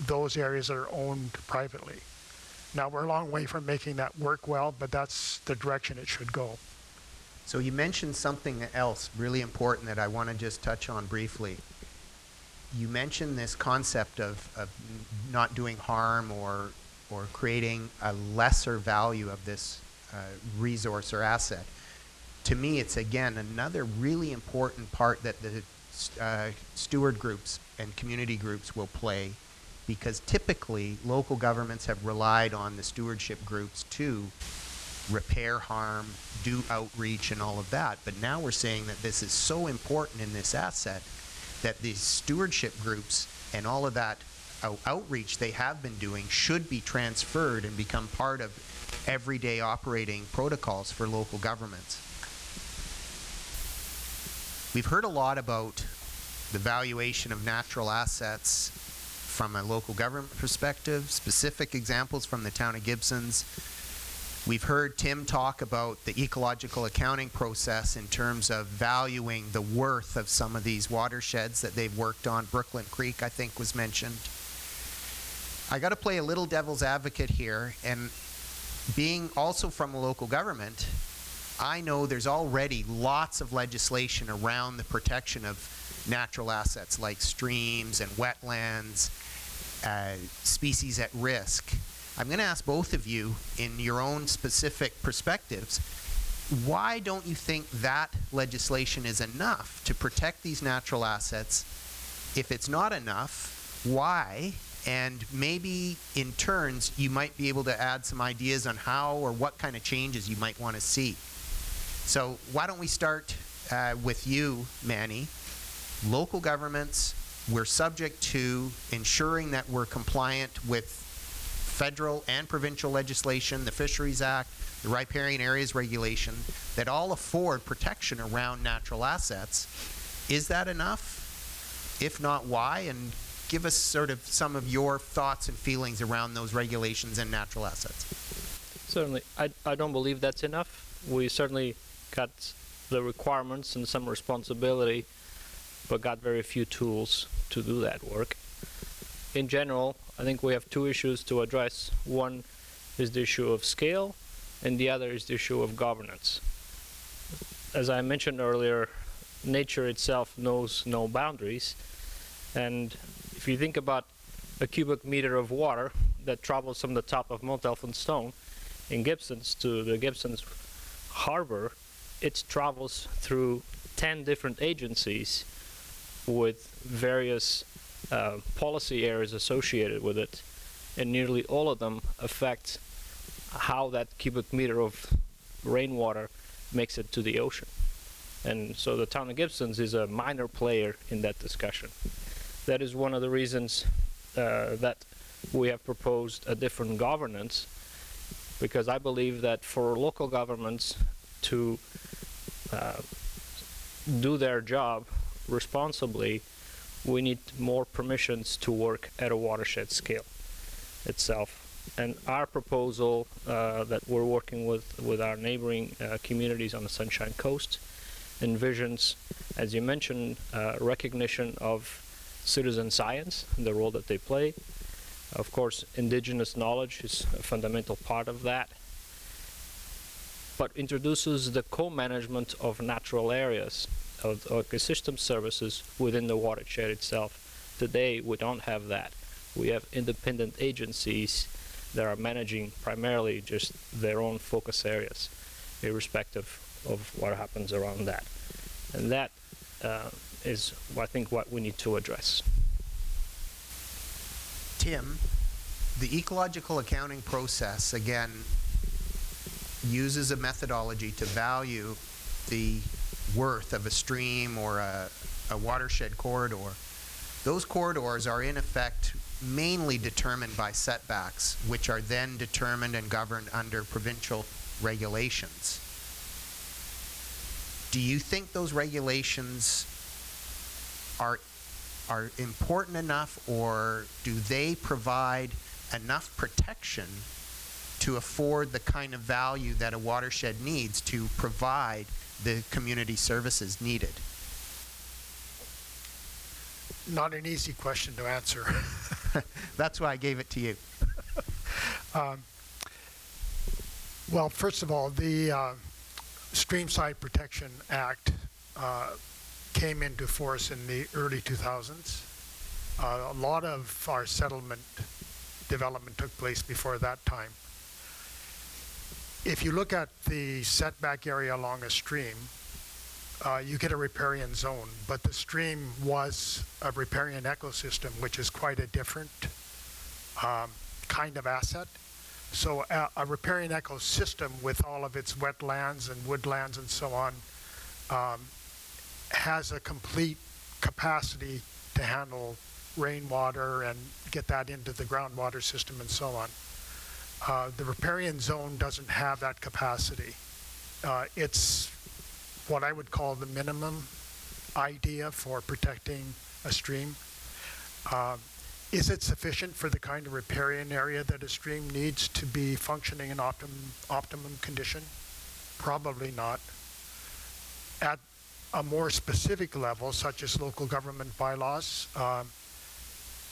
those areas that are owned privately. Now, we're a long way from making that work well, but that's the direction it should go. So you mentioned something else really important that I want to just touch on briefly. You mentioned this concept of not doing harm or creating a lesser value of this resource or asset. To me, it's again another really important part that the steward groups and community groups will play, because typically local governments have relied on the stewardship groups to repair harm, do outreach and all of that. But now we're saying that this is so important in this asset that these stewardship groups and all of that outreach they have been doing should be transferred and become part of everyday operating protocols for local governments. We've heard a lot about the valuation of natural assets from a local government perspective, specific examples from the town of Gibsons. We've heard Tim talk about the ecological accounting process in terms of valuing the worth of some of these watersheds that they've worked on. Brooklyn Creek, I think, was mentioned. I got to play a little devil's advocate here, and being also from a local government, I know there's already lots of legislation around the protection of natural assets like streams and wetlands, species at risk. I'm going to ask both of you, in your own specific perspectives, why don't you think that legislation is enough to protect these natural assets? If it's not enough, why? And maybe in turns, you might be able to add some ideas on how or what kind of changes you might want to see. So why don't we start with you, Manny? Local governments, we're subject to ensuring that we're compliant with federal and provincial legislation, the Fisheries Act, the Riparian Areas Regulation, that all afford protection around natural assets. Is that enough? If not, why? And give us sort of some of your thoughts and feelings around those regulations and natural assets. Certainly. I don't believe that's enough. We certainly got the requirements and some responsibility, but got very few tools to do that work. In general, I think we have two issues to address. One is the issue of scale, and the other is the issue of governance. As I mentioned earlier, nature itself knows no boundaries, and if you think about a cubic meter of water that travels from the top of Mount Elphinstone in Gibsons to the Gibsons Harbor, it travels through 10 different agencies with various policy areas associated with it, and nearly all of them affect how that cubic meter of rainwater makes it to the ocean. And so the town of Gibsons is a minor player in that discussion. That is one of the reasons that we have proposed a different governance, because I believe that for local governments to do their job responsibly, we need more permissions to work at a watershed scale itself. And our proposal that we're working with our neighboring communities on the Sunshine Coast envisions, as you mentioned, recognition of citizen science and the role that they play. Of course, indigenous knowledge is a fundamental part of that, but introduces the co-management of natural areas ecosystem services within the watershed itself. Today, we don't have that. We have independent agencies that are managing primarily just their own focus areas, irrespective of what happens around that. And that is, I think, what we need to address. Tim, the ecological accounting process, again, uses a methodology to value the worth of a stream or a watershed corridor. Those corridors are in effect mainly determined by setbacks, which are then determined and governed under provincial regulations. Do you think those regulations are important enough, or do they provide enough protection to afford the kind of value that a watershed needs to provide the community services needed? Not an easy question to answer. That's why I gave it to you. Well, first of all, the Streamside Protection Act came into force in the early 2000s. A lot of our settlement development took place before that time. If you look at the setback area along a stream, you get a riparian zone, but the stream was a riparian ecosystem, which is quite a different kind of asset. So a riparian ecosystem with all of its wetlands and woodlands and so on has a complete capacity to handle rainwater and get that into the groundwater system and so on. The riparian zone doesn't have that capacity. It's what I would call the minimum idea for protecting a stream. Is it sufficient for the kind of riparian area that a stream needs to be functioning in optimum condition? Probably not. At a more specific level, such as local government bylaws,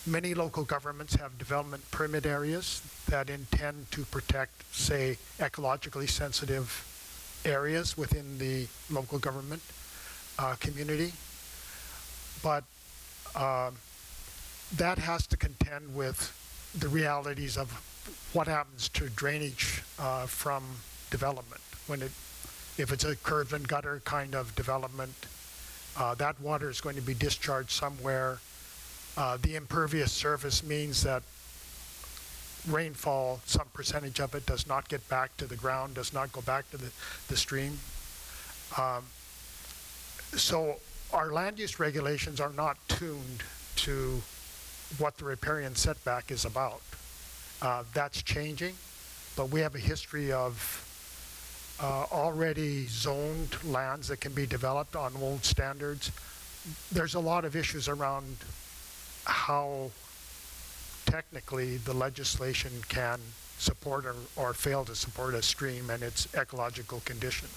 many local governments have development permit areas that intend to protect, say, ecologically sensitive areas within the local government community. But that has to contend with the realities of what happens to drainage from development. If it's a curb and gutter kind of development, that water is going to be discharged somewhere. The impervious surface means that rainfall, some percentage of it does not get back to the ground, does not go back to the stream. So our land use regulations are not tuned to what the riparian setback is about. That's changing, but we have a history of already zoned lands that can be developed on old standards. There's a lot of issues around how technically the legislation can support or fail to support a stream and its ecological condition.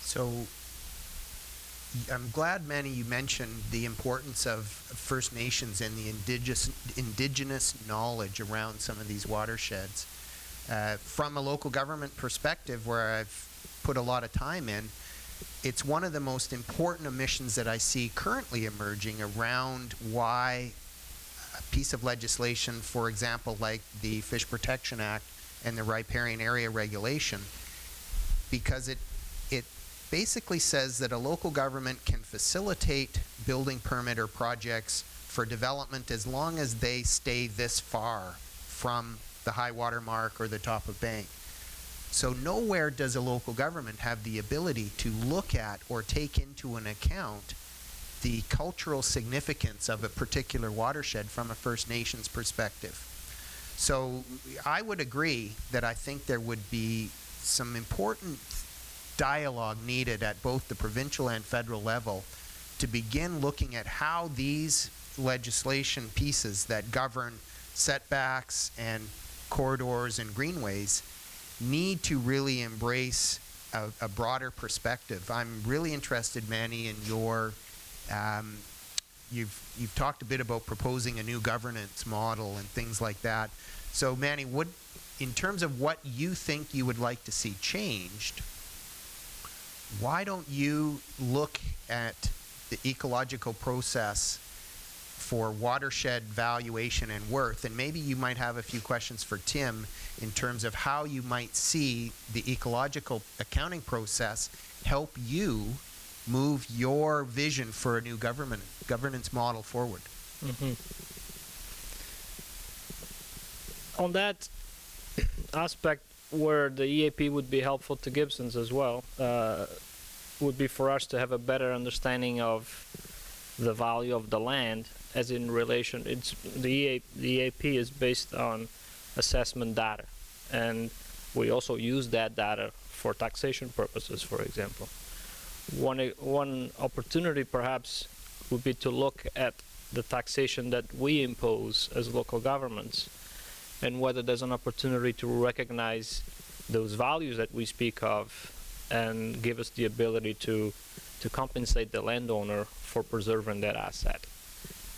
So I'm glad, Manny, you mentioned the importance of First Nations and the indigenous knowledge around some of these watersheds. From a local government perspective, where I've put a lot of time in, it's one of the most important omissions that I see currently emerging around why a piece of legislation, for example, like the Fish Protection Act and the Riparian Area Regulation, because it basically says that a local government can facilitate building permit or projects for development as long as they stay this far from the high water mark or the top of bank. So nowhere does a local government have the ability to look at or take into an account the cultural significance of a particular watershed from a First Nations perspective. So I would agree that I think there would be some important dialogue needed at both the provincial and federal level to begin looking at how these legislation pieces that govern setbacks and corridors and greenways need to really embrace a broader perspective. I'm really interested, Manny, in your you've talked a bit about proposing a new governance model and things like that. So Manny, in terms of what you think you would like to see changed, why don't you look at the ecological process for watershed valuation and worth, and maybe you might have a few questions for Tim in terms of how you might see the ecological accounting process help you move your vision for a new governance model forward. On that aspect where the EAP would be helpful to Gibsons as well, would be for us to have a better understanding of the value of the land, as in relation, the EAP is based on assessment data, and we also use that data for taxation purposes, for example. One opportunity perhaps would be to look at the taxation that we impose as local governments, and whether there's an opportunity to recognize those values that we speak of and give us the ability to compensate the landowner for preserving that asset.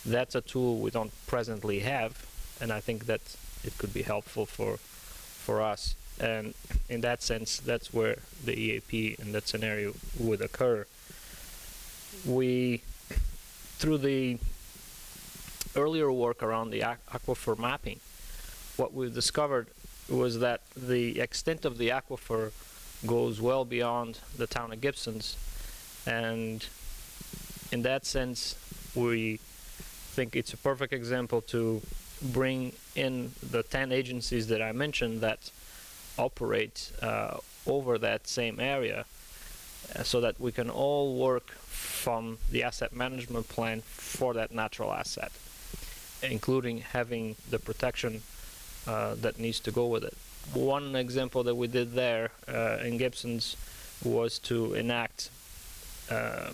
That's a tool we don't presently have, and I think that it could be helpful for us. And in that sense, that's where the EAP in that scenario would occur. We, through the earlier work around the aquifer mapping, what we discovered was that the extent of the aquifer goes well beyond the town of Gibsons, and in that sense we think it's a perfect example to bring in the 10 agencies that I mentioned that operate over that same area, so that we can all work from the asset management plan for that natural asset, including having the protection that needs to go with it. One example that we did there in Gibsons was to enact a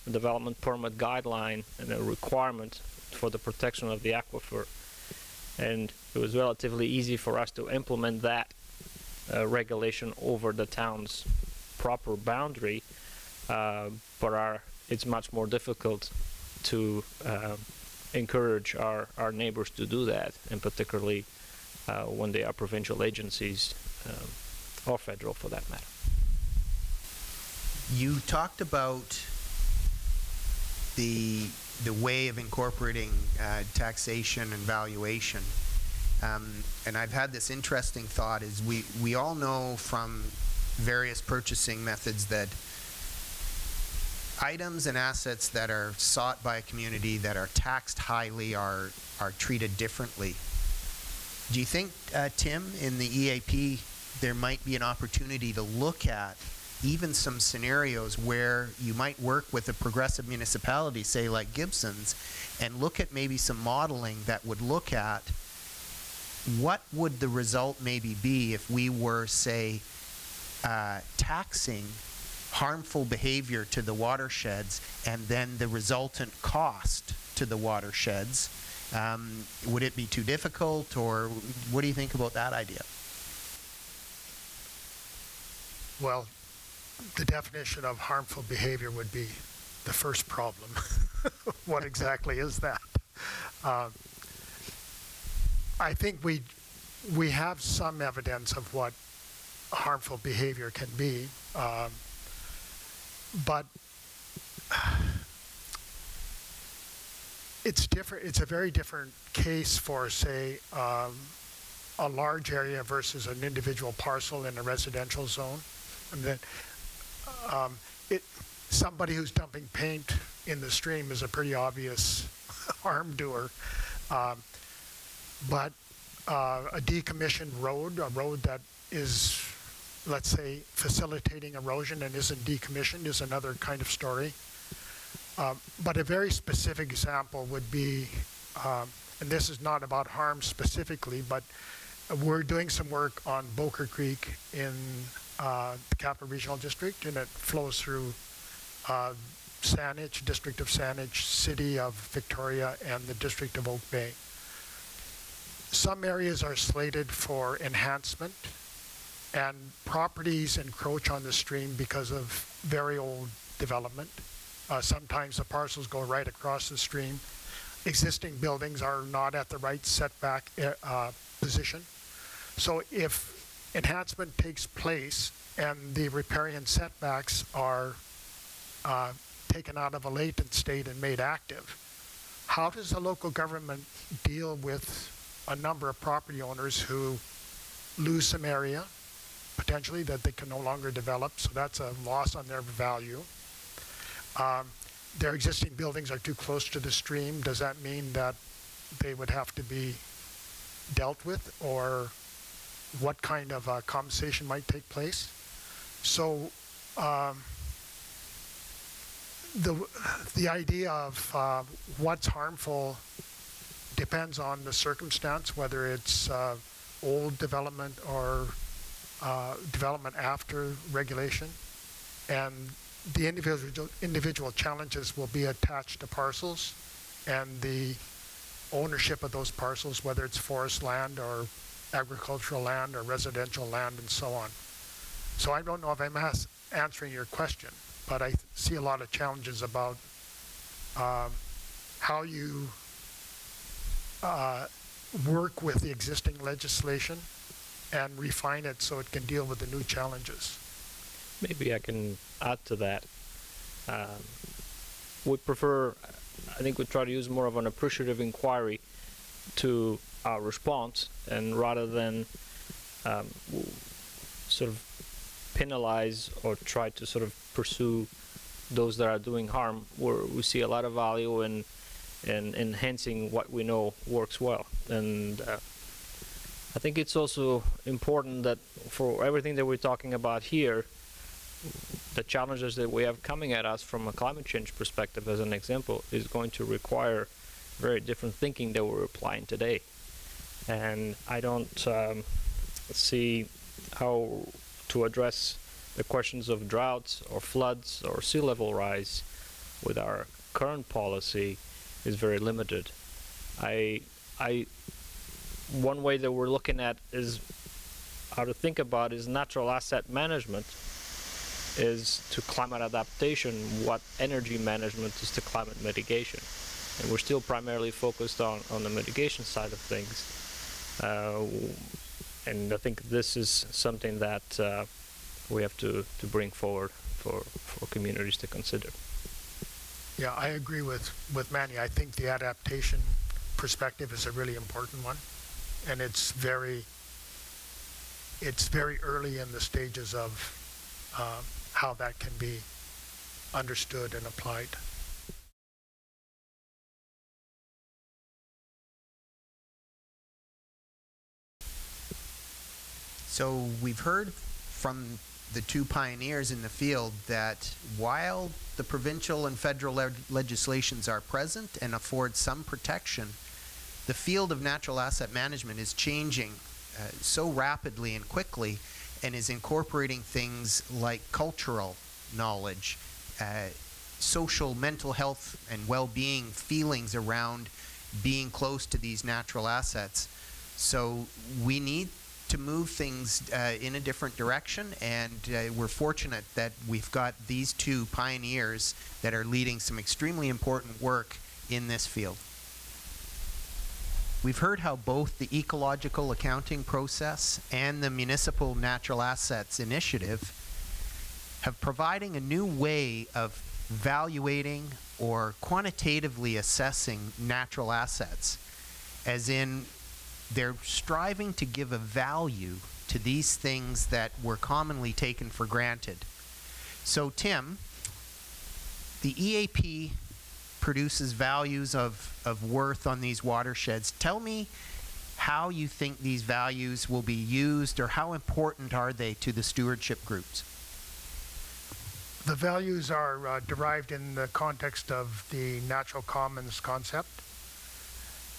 development permit guideline and a requirement for the protection of the aquifer, and it was relatively easy for us to implement that regulation over the town's proper boundary, but it's much more difficult to encourage our neighbors to do that, and particularly when they are provincial agencies or federal for that matter. You talked about the way of incorporating taxation and valuation, and I've had this interesting thought: is we all know from various purchasing methods that items and assets that are sought by a community that are taxed highly are treated differently. Do you think, Tim, in the EAP there might be an opportunity to look at even some scenarios where you might work with a progressive municipality, say like Gibsons, and look at maybe some modeling that would look at what would the result maybe be if we were, say, taxing harmful behavior to the watersheds and then the resultant cost to the watersheds? Would it be too difficult, or what do you think about that idea? Well, the definition of harmful behavior would be the first problem. What exactly is that? I think we have some evidence of what harmful behavior can be, but it's different. It's a very different case for, say, a large area versus an individual parcel in a residential zone. And then somebody who's dumping paint in the stream is a pretty obvious harm doer. But a decommissioned road, a road that is, let's say, facilitating erosion and isn't decommissioned, is another kind of story. But a very specific example would be, and this is not about harm specifically, but we're doing some work on Boker Creek in the Capital Regional District, and it flows through Saanich, District of Saanich, City of Victoria, and the District of Oak Bay. Some areas are slated for enhancement, and properties encroach on the stream because of very old development. Sometimes the parcels go right across the stream. Existing buildings are not at the right setback position. So if enhancement takes place and the riparian setbacks are taken out of a latent state and made active. How does the local government deal with a number of property owners who lose some area, potentially, that they can no longer develop, so that's a loss on their value? Their existing buildings are too close to the stream. Does that mean that they would have to be dealt with, or what kind of compensation might take place? So the idea of what's harmful depends on the circumstance, whether it's old development or development after regulation, and the individual challenges will be attached to parcels and the ownership of those parcels, whether it's forest land or agricultural land or residential land and so on. So I don't know if I'm answering your question, but I see a lot of challenges about how you work with the existing legislation and refine it so it can deal with the new challenges. Maybe I can add to that. We prefer, I think we try to use more of an appreciative inquiry to our response, and rather than sort of penalize or try to sort of pursue those that are doing harm, we see a lot of value in enhancing what we know works well. And I think it's also important that for everything that we're talking about here, the challenges that we have coming at us from a climate change perspective, as an example, is going to require very different thinking that we're applying today. And I don't see how to address the questions of droughts or floods or sea level rise with our current policy is very limited. One way that we're looking at is how to think about is natural asset management is to climate adaptation, what energy management is to climate mitigation. And we're still primarily focused on the mitigation side of things. And I think this is something that we have to bring forward for communities to consider. Yeah, I agree with Manny. I think the adaptation perspective is a really important one, and it's very early in the stages of how that can be understood and applied. So we've heard from the two pioneers in the field that while the provincial and federal legislations are present and afford some protection, the field of natural asset management is changing so rapidly and quickly, and is incorporating things like cultural knowledge, social mental health and well-being feelings around being close to these natural assets. So we need to move things in a different direction, and we're fortunate that we've got these two pioneers that are leading some extremely important work in this field. We've heard how both the ecological accounting process and the Municipal Natural Assets Initiative have providing a new way of evaluating or quantitatively assessing natural assets, as in they're striving to give a value to these things that were commonly taken for granted. So Tim, the EAP produces values of worth on these watersheds. Tell me how you think these values will be used, or how important are they to the stewardship groups? The values are derived in the context of the natural commons concept,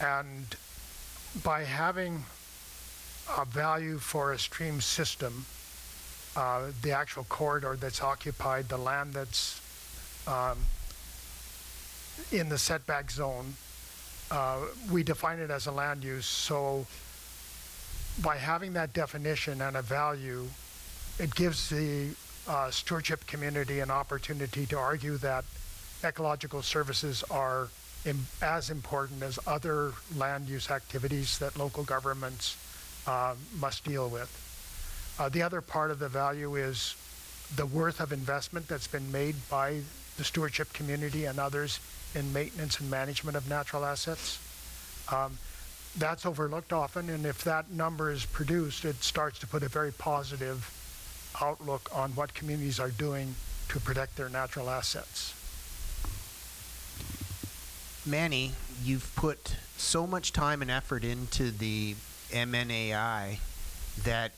and by having a value for a stream system, the actual corridor that's occupied, the land that's in the setback zone, we define it as a land use. So by having that definition and a value, it gives the stewardship community an opportunity to argue that ecological services are as important as other land use activities that local governments must deal with. The other part of the value is the worth of investment that's been made by the stewardship community and others in maintenance and management of natural assets. That's overlooked often, and if that number is produced, it starts to put a very positive outlook on what communities are doing to protect their natural assets. Manny, you've put so much time and effort into the MNAI that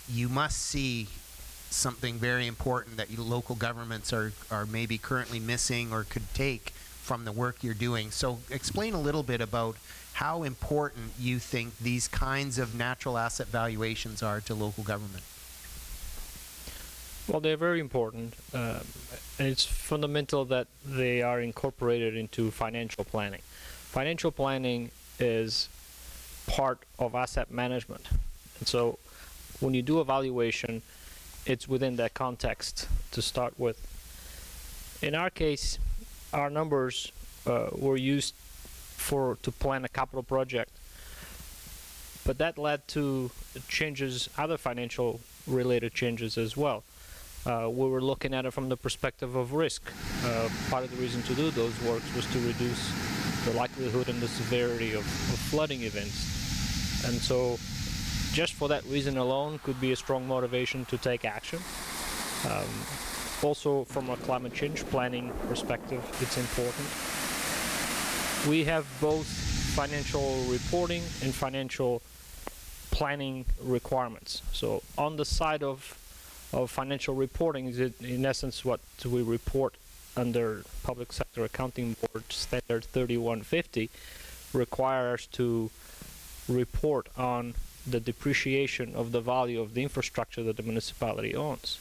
you must see something very important that local governments are maybe currently missing or could take from the work you're doing. So explain a little bit about how important you think these kinds of natural asset valuations are to local government. Well, they're very important, and it's fundamental that they are incorporated into financial planning. Financial planning is part of asset management, and so when you do a valuation, it's within that context to start with. In our case, our numbers were used to plan a capital project, but that led to changes, other financial related changes as well. We were looking at it from the perspective of risk. Part of the reason to do those works was to reduce the likelihood and the severity of flooding events. And so just for that reason alone could be a strong motivation to take action. Also from a climate change planning perspective, it's important. We have both financial reporting and financial planning requirements. So on the side of financial reporting is in essence what we report under Public Sector Accounting Board Standard 3150 requires to report on the depreciation of the value of the infrastructure that the municipality owns.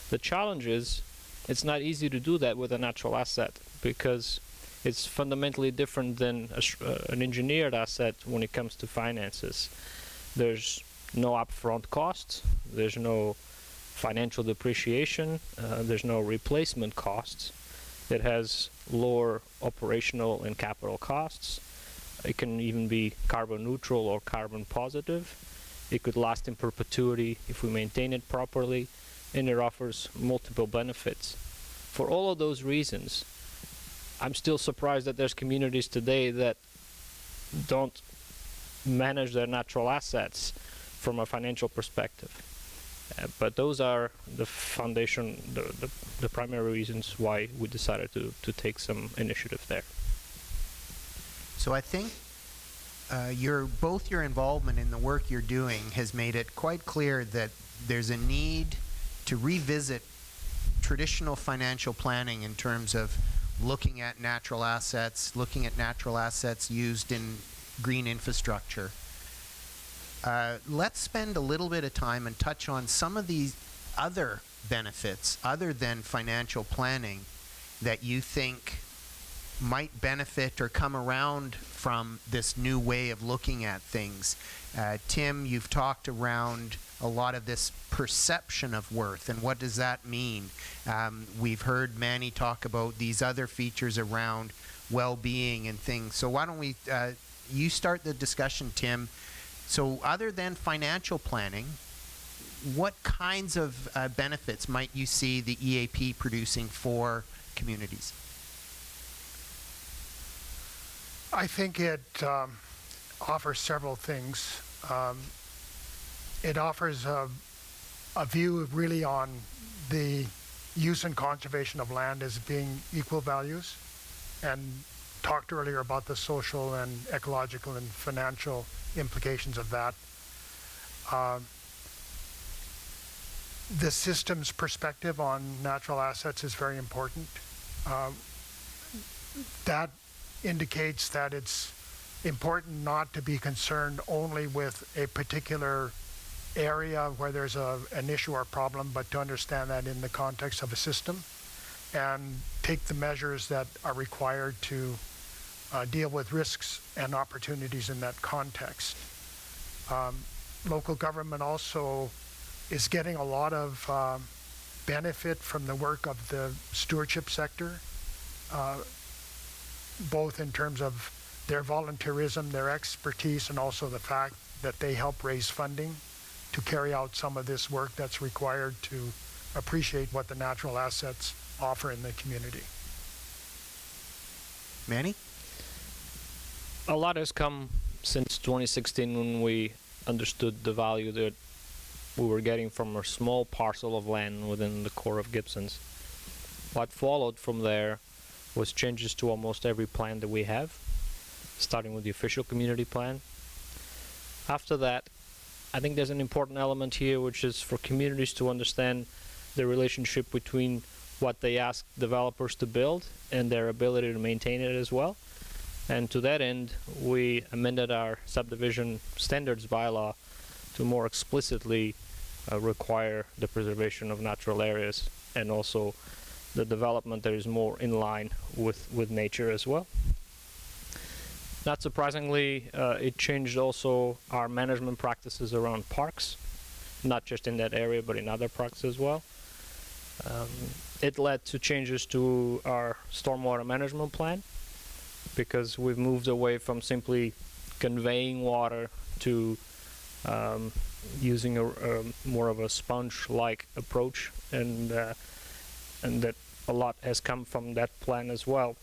The challenge is it's not easy to do that with a natural asset because it's fundamentally different than an engineered asset when it comes to finances. There's no upfront costs, there's no financial depreciation, there's no replacement costs. It has lower operational and capital costs. It can even be carbon neutral or carbon positive. It could last in perpetuity if we maintain it properly, and it offers multiple benefits. For all of those reasons, I'm still surprised that there's communities today that don't manage their natural assets from a financial perspective. But those are the foundation, the primary reasons why we decided to take some initiative there. So I think both your involvement in the work you're doing has made it quite clear that there's a need to revisit traditional financial planning in terms of looking at natural assets used in green infrastructure. Let's spend a little bit of time and touch on some of these other benefits other than financial planning that you think might benefit or come around from this new way of looking at things. Tim, you've talked around a lot of this perception of worth, and what does that mean? We've heard Manny talk about these other features around well-being and things. So why don't we, you start the discussion, Tim. So other than financial planning, what kinds of benefits might you see the EAP producing for communities? I think it offers several things. It offers a view really on the use and conservation of land as being equal values, and talked earlier about the social and ecological and financial implications of that. The system's perspective on natural assets is very important. That indicates that it's important not to be concerned only with a particular area where there's an issue or problem, but to understand that in the context of a system and take the measures that are required to deal with risks and opportunities in that context. Local government also is getting a lot of benefit from the work of the stewardship sector, both in terms of their volunteerism, their expertise, and also the fact that they help raise funding to carry out some of this work that's required to appreciate what the natural assets offer in the community. Manny? A lot has come since 2016 when we understood the value that we were getting from a small parcel of land within the core of Gibsons. What followed from there was changes to almost every plan that we have, starting with the official community plan. After that, I think there's an important element here, which is for communities to understand the relationship between what they ask developers to build and their ability to maintain it as well. And to that end, we amended our subdivision standards bylaw to more explicitly require the preservation of natural areas and also the development that is more in line with nature as well. Not surprisingly, it changed also our management practices around parks, not just in that area, but in other parks as well. It led to changes to our stormwater management plan, because we've moved away from simply conveying water to using a more of a sponge-like approach, and that a lot has come from that plan as well,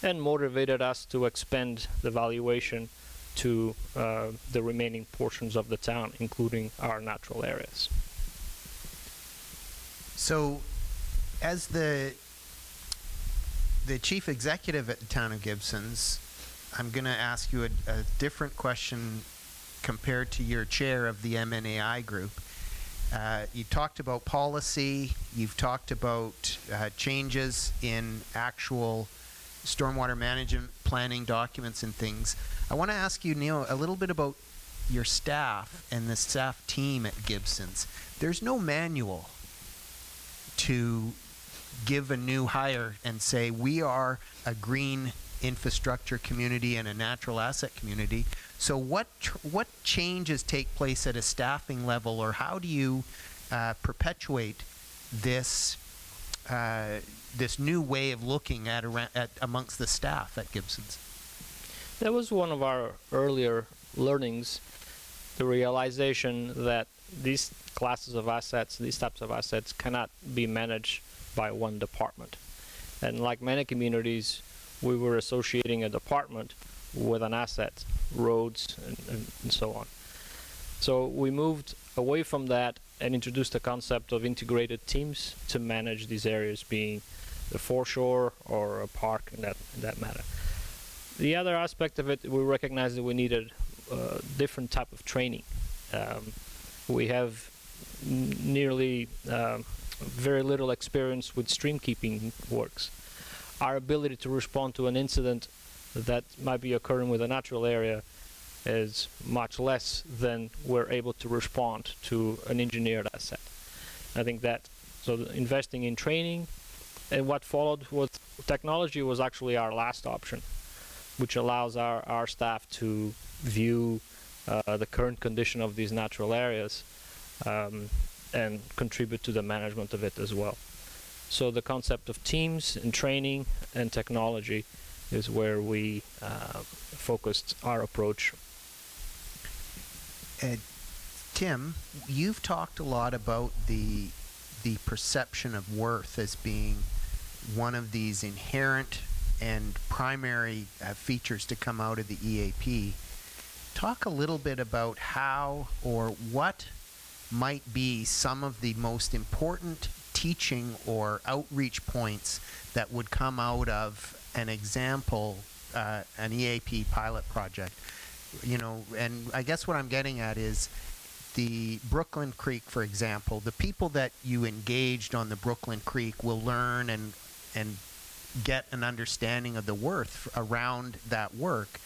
and motivated us to expand the valuation to the remaining portions of the town, including our natural areas. So, as the chief executive at the town of Gibsons, I'm going to ask you a different question compared to your chair of the MNAI group. You talked about policy, you've talked about changes in actual stormwater management planning documents and things. I want to ask you, Neil, a little bit about your staff and the staff team at Gibsons. There's no manual to give a new hire and say, we are a green infrastructure community and a natural asset community. So what changes take place at a staffing level, or how do you perpetuate this this new way of looking at amongst the staff at Gibsons? That was one of our earlier learnings, the realization that these classes of assets, these types of assets, cannot be managed by one department. And like many communities, we were associating a department with an asset, roads and so on. So we moved away from that and introduced the concept of integrated teams to manage these areas, being the foreshore or a park in that matter. The other aspect of it, we recognized that we needed a different type of training. We have nearly very little experience with stream keeping works. Our ability to respond to an incident that might be occurring with a natural area is much less than we're able to respond to an engineered asset. I think that, so investing in training, and what followed with technology was actually our last option, which allows our staff to view the current condition of these natural areas and contribute to the management of it as well. So the concept of teams and training and technology is where we focused our approach. Tim, you've talked a lot about the perception of worth as being one of these inherent and primary features to come out of the EAP. Talk a little bit about how or what might be some of the most important teaching or outreach points that would come out of an example, an EAP pilot project. You know, and I guess what I'm getting at is the Brooklyn Creek, for example. The people that you engaged on the Brooklyn Creek will learn and get an understanding of the worth around that work.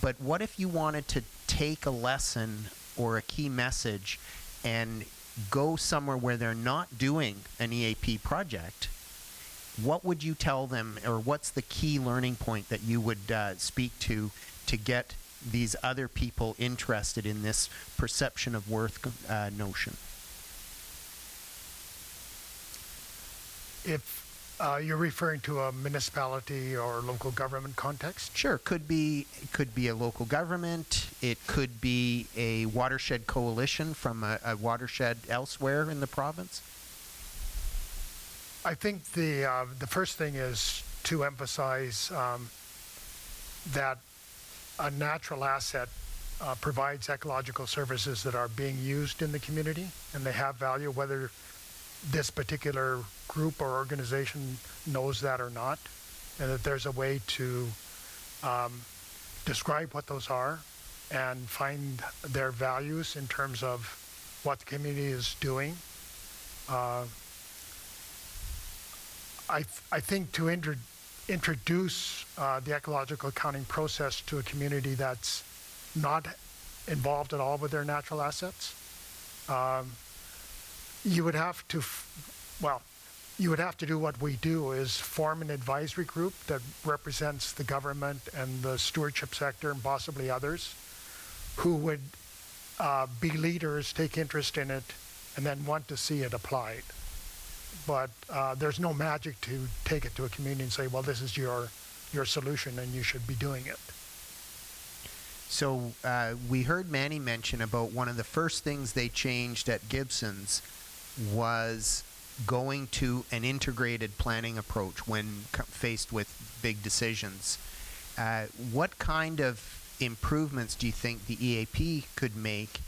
But what if you wanted to take a lesson or a key message and go somewhere where they're not doing an EAP project? What would you tell them, or what's the key learning point that you would speak to get these other people interested in this perception of worth notion? If You're referring to a municipality or local government context? Sure, could be a local government. It could be a watershed coalition from a watershed elsewhere in the province. I think the first thing is to emphasize that a natural asset provides ecological services that are being used in the community, and they have value, whether this particular group or organization knows that or not, and that there's a way to describe what those are and find their values in terms of what the community is doing. I think to introduce the ecological accounting process to a community that's not involved at all with their natural assets, you would have to, you would have to do what we do, is form an advisory group that represents the government and the stewardship sector and possibly others who would be leaders, take interest in it, and then want to see it applied. But there's no magic to take it to a community and say, well, this is your solution and you should be doing it. So we heard Manny mention about one of the first things they changed at Gibson's was going to an integrated planning approach when faced with big decisions. What kind of improvements do you think the EAP could make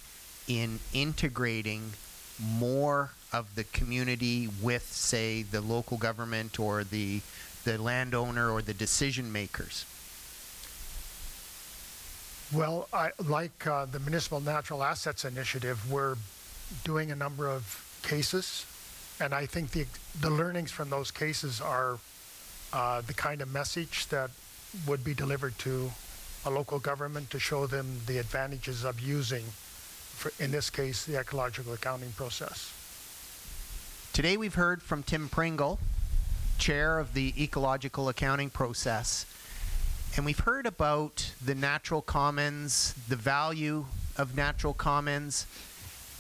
in integrating more of the community with, say, the local government or the landowner or the decision makers? Well, like the Municipal Natural Assets Initiative, we're doing a number of cases, and I think the learnings from those cases are the kind of message that would be delivered to a local government to show them the advantages of using, in this case, the ecological accounting process. Today we've heard from Tim Pringle, chair of the ecological accounting process, and we've heard about the natural commons, the value of natural commons,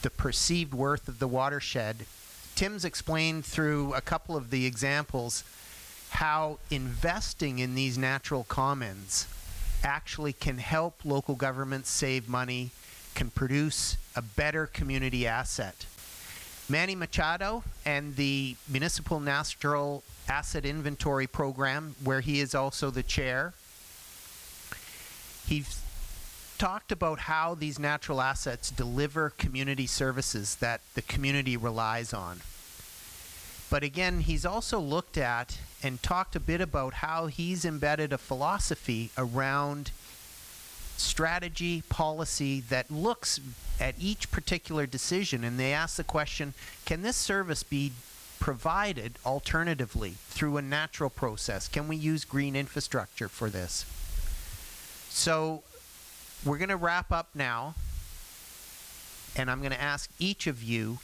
the perceived worth of the watershed. Tim's explained through a couple of the examples how investing in these natural commons actually can help local governments save money, can produce a better community asset. Manny Machado and the Municipal Natural Asset Inventory Program, where he is also the chair, he's talked about how these natural assets deliver community services that the community relies on. But again, he's also looked at and talked a bit about how he's embedded a philosophy around strategy, policy that looks at each particular decision, and they ask the question, can this service be provided alternatively through a natural process? Can we use green infrastructure for this? So we're going to wrap up now, and I'm going to ask each of you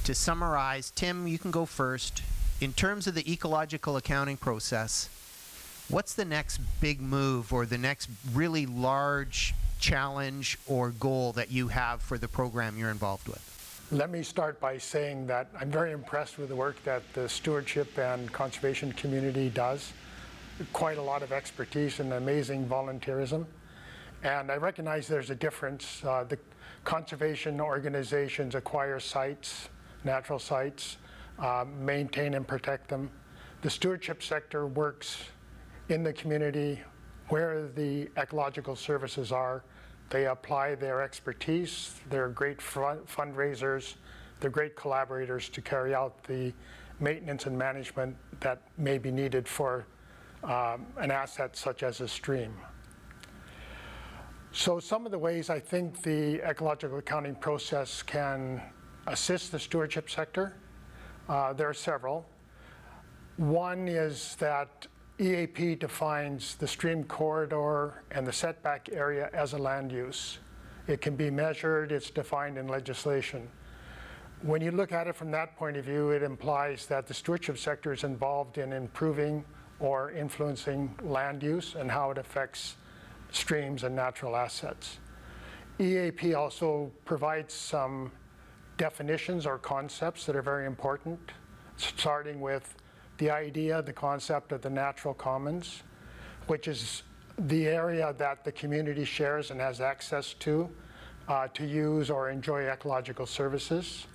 to summarize. Tim, you can go first. In terms of the ecological accounting process, what's the next big move or the next really large challenge or goal that you have for the program you're involved with? Let me start by saying that I'm very impressed with the work that the stewardship and conservation community does. Quite a lot of expertise and amazing volunteerism. And I recognize there's a difference. The conservation organizations acquire sites, natural sites, maintain and protect them. The stewardship sector works in the community where the ecological services are. They apply their expertise. They're great fundraisers. They're great collaborators to carry out the maintenance and management that may be needed for an asset such as a stream. So some of the ways I think the ecological accounting process can assist the stewardship sector, there are several. One is that EAP defines the stream corridor and the setback area as a land use. It can be measured, it's defined in legislation. When you look at it from that point of view, it implies that the stewardship sector is involved in improving or influencing land use and how it affects streams and natural assets. EAP also provides some definitions or concepts that are very important, starting with the idea, the concept of the natural commons, which is the area that the community shares and has access to use or enjoy ecological services.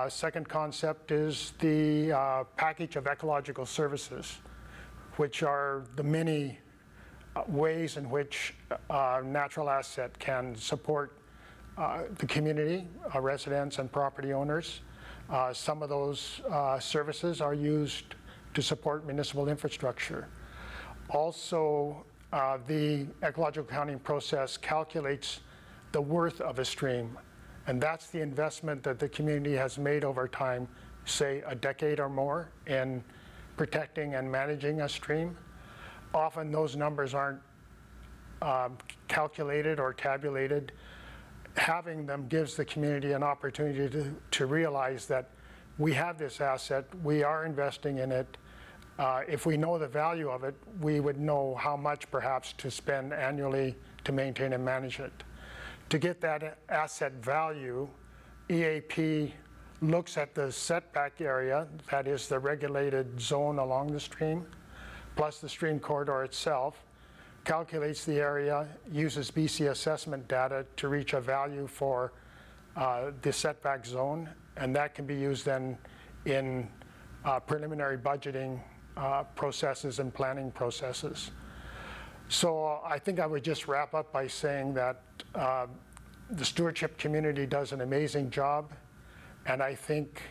Second concept is the package of ecological services, which are the many ways in which natural asset can support the community, residents and property owners. Some of those services are used to support municipal infrastructure. Also, the ecological accounting process calculates the worth of a stream, and that's the investment that the community has made over time, say a decade or more, in protecting and managing a stream. Often those numbers aren't calculated or tabulated. Having them gives the community an opportunity to realize that we have this asset, we are investing in it. If we know the value of it, we would know how much perhaps to spend annually to maintain and manage it. To get that asset value, EAP looks at the setback area, that is the regulated zone along the stream, plus the stream corridor itself, calculates the area, uses BC assessment data to reach a value for the setback zone, and that can be used then in preliminary budgeting processes and planning processes. So I think I would just wrap up by saying that the stewardship community does an amazing job, and I think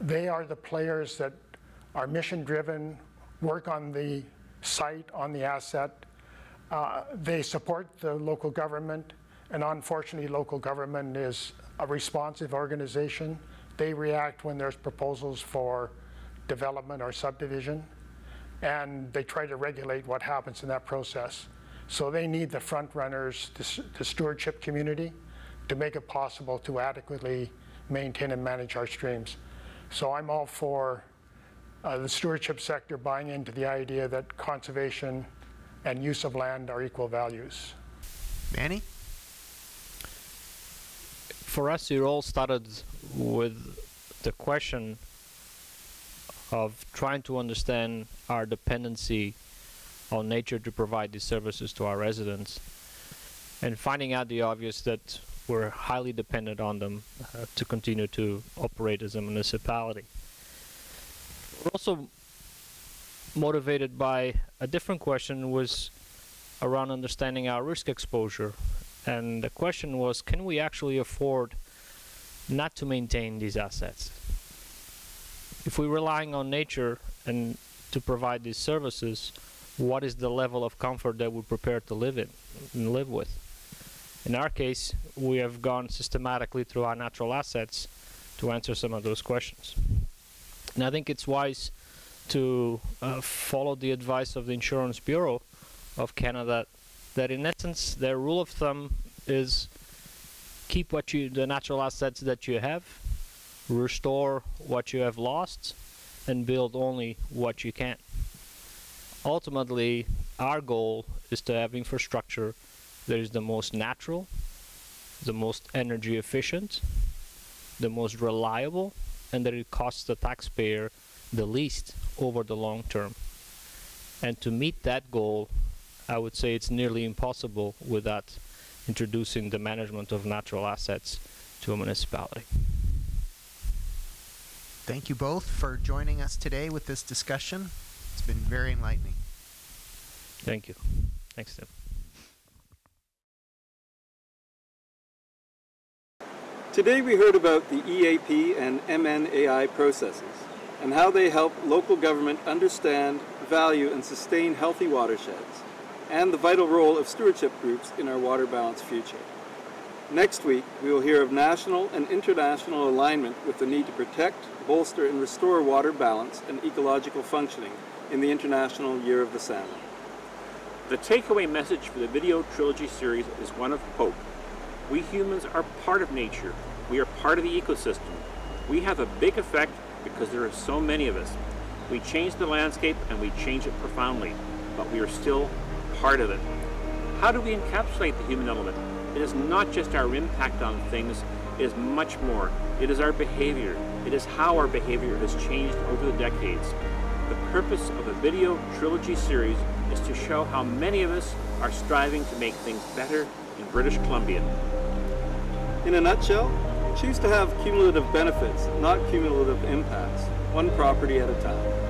they are the players that are mission-driven, work on the site, on the asset. They support the local government, and unfortunately local government is a responsive organization. They react when there's proposals for development or subdivision, and they try to regulate what happens in that process. So they need the front runners, the stewardship community, to make it possible to adequately maintain and manage our streams. So I'm all for the stewardship sector buying into the idea that conservation and use of land are equal values. Manny? For us, it all started with the question of trying to understand our dependency on nature to provide these services to our residents, and finding out the obvious that we're highly dependent on them to continue to operate as a municipality. We're also motivated by a different question, was around understanding our risk exposure. And the question was, can we actually afford not to maintain these assets? If we're relying on nature and to provide these services, what is the level of comfort that we're prepared to live in and live with? In our case, we have gone systematically through our natural assets to answer some of those questions. And I think it's wise to follow the advice of the Insurance Bureau of Canada, that in essence their rule of thumb is keep the natural assets that you have, restore what you have lost, and build only what you can. Ultimately, our goal is to have infrastructure that is the most natural, the most energy efficient, the most reliable, and that it costs the taxpayer the least over the long term. And to meet that goal, I would say it's nearly impossible without introducing the management of natural assets to a municipality. Thank you both for joining us today with this discussion. It's been very enlightening. Thank you. Thanks, Tim. Today we heard about the EAP and MNAI processes and how they help local government understand, value, and sustain healthy watersheds, and the vital role of stewardship groups in our water balance future. Next week, we will hear of national and international alignment with the need to protect, bolster, and restore water balance and ecological functioning in the International Year of the Salmon. The takeaway message for the video trilogy series is one of hope. We humans are part of nature. We are part of the ecosystem. We have a big effect because there are so many of us. We change the landscape and we change it profoundly, but we are still part of it. How do we encapsulate the human element? It is not just our impact on things, it is much more. It is our behavior. It is how our behavior has changed over the decades. The purpose of the video trilogy series is to show how many of us are striving to make things better in British Columbia. In a nutshell, choose to have cumulative benefits, not cumulative impacts, one property at a time.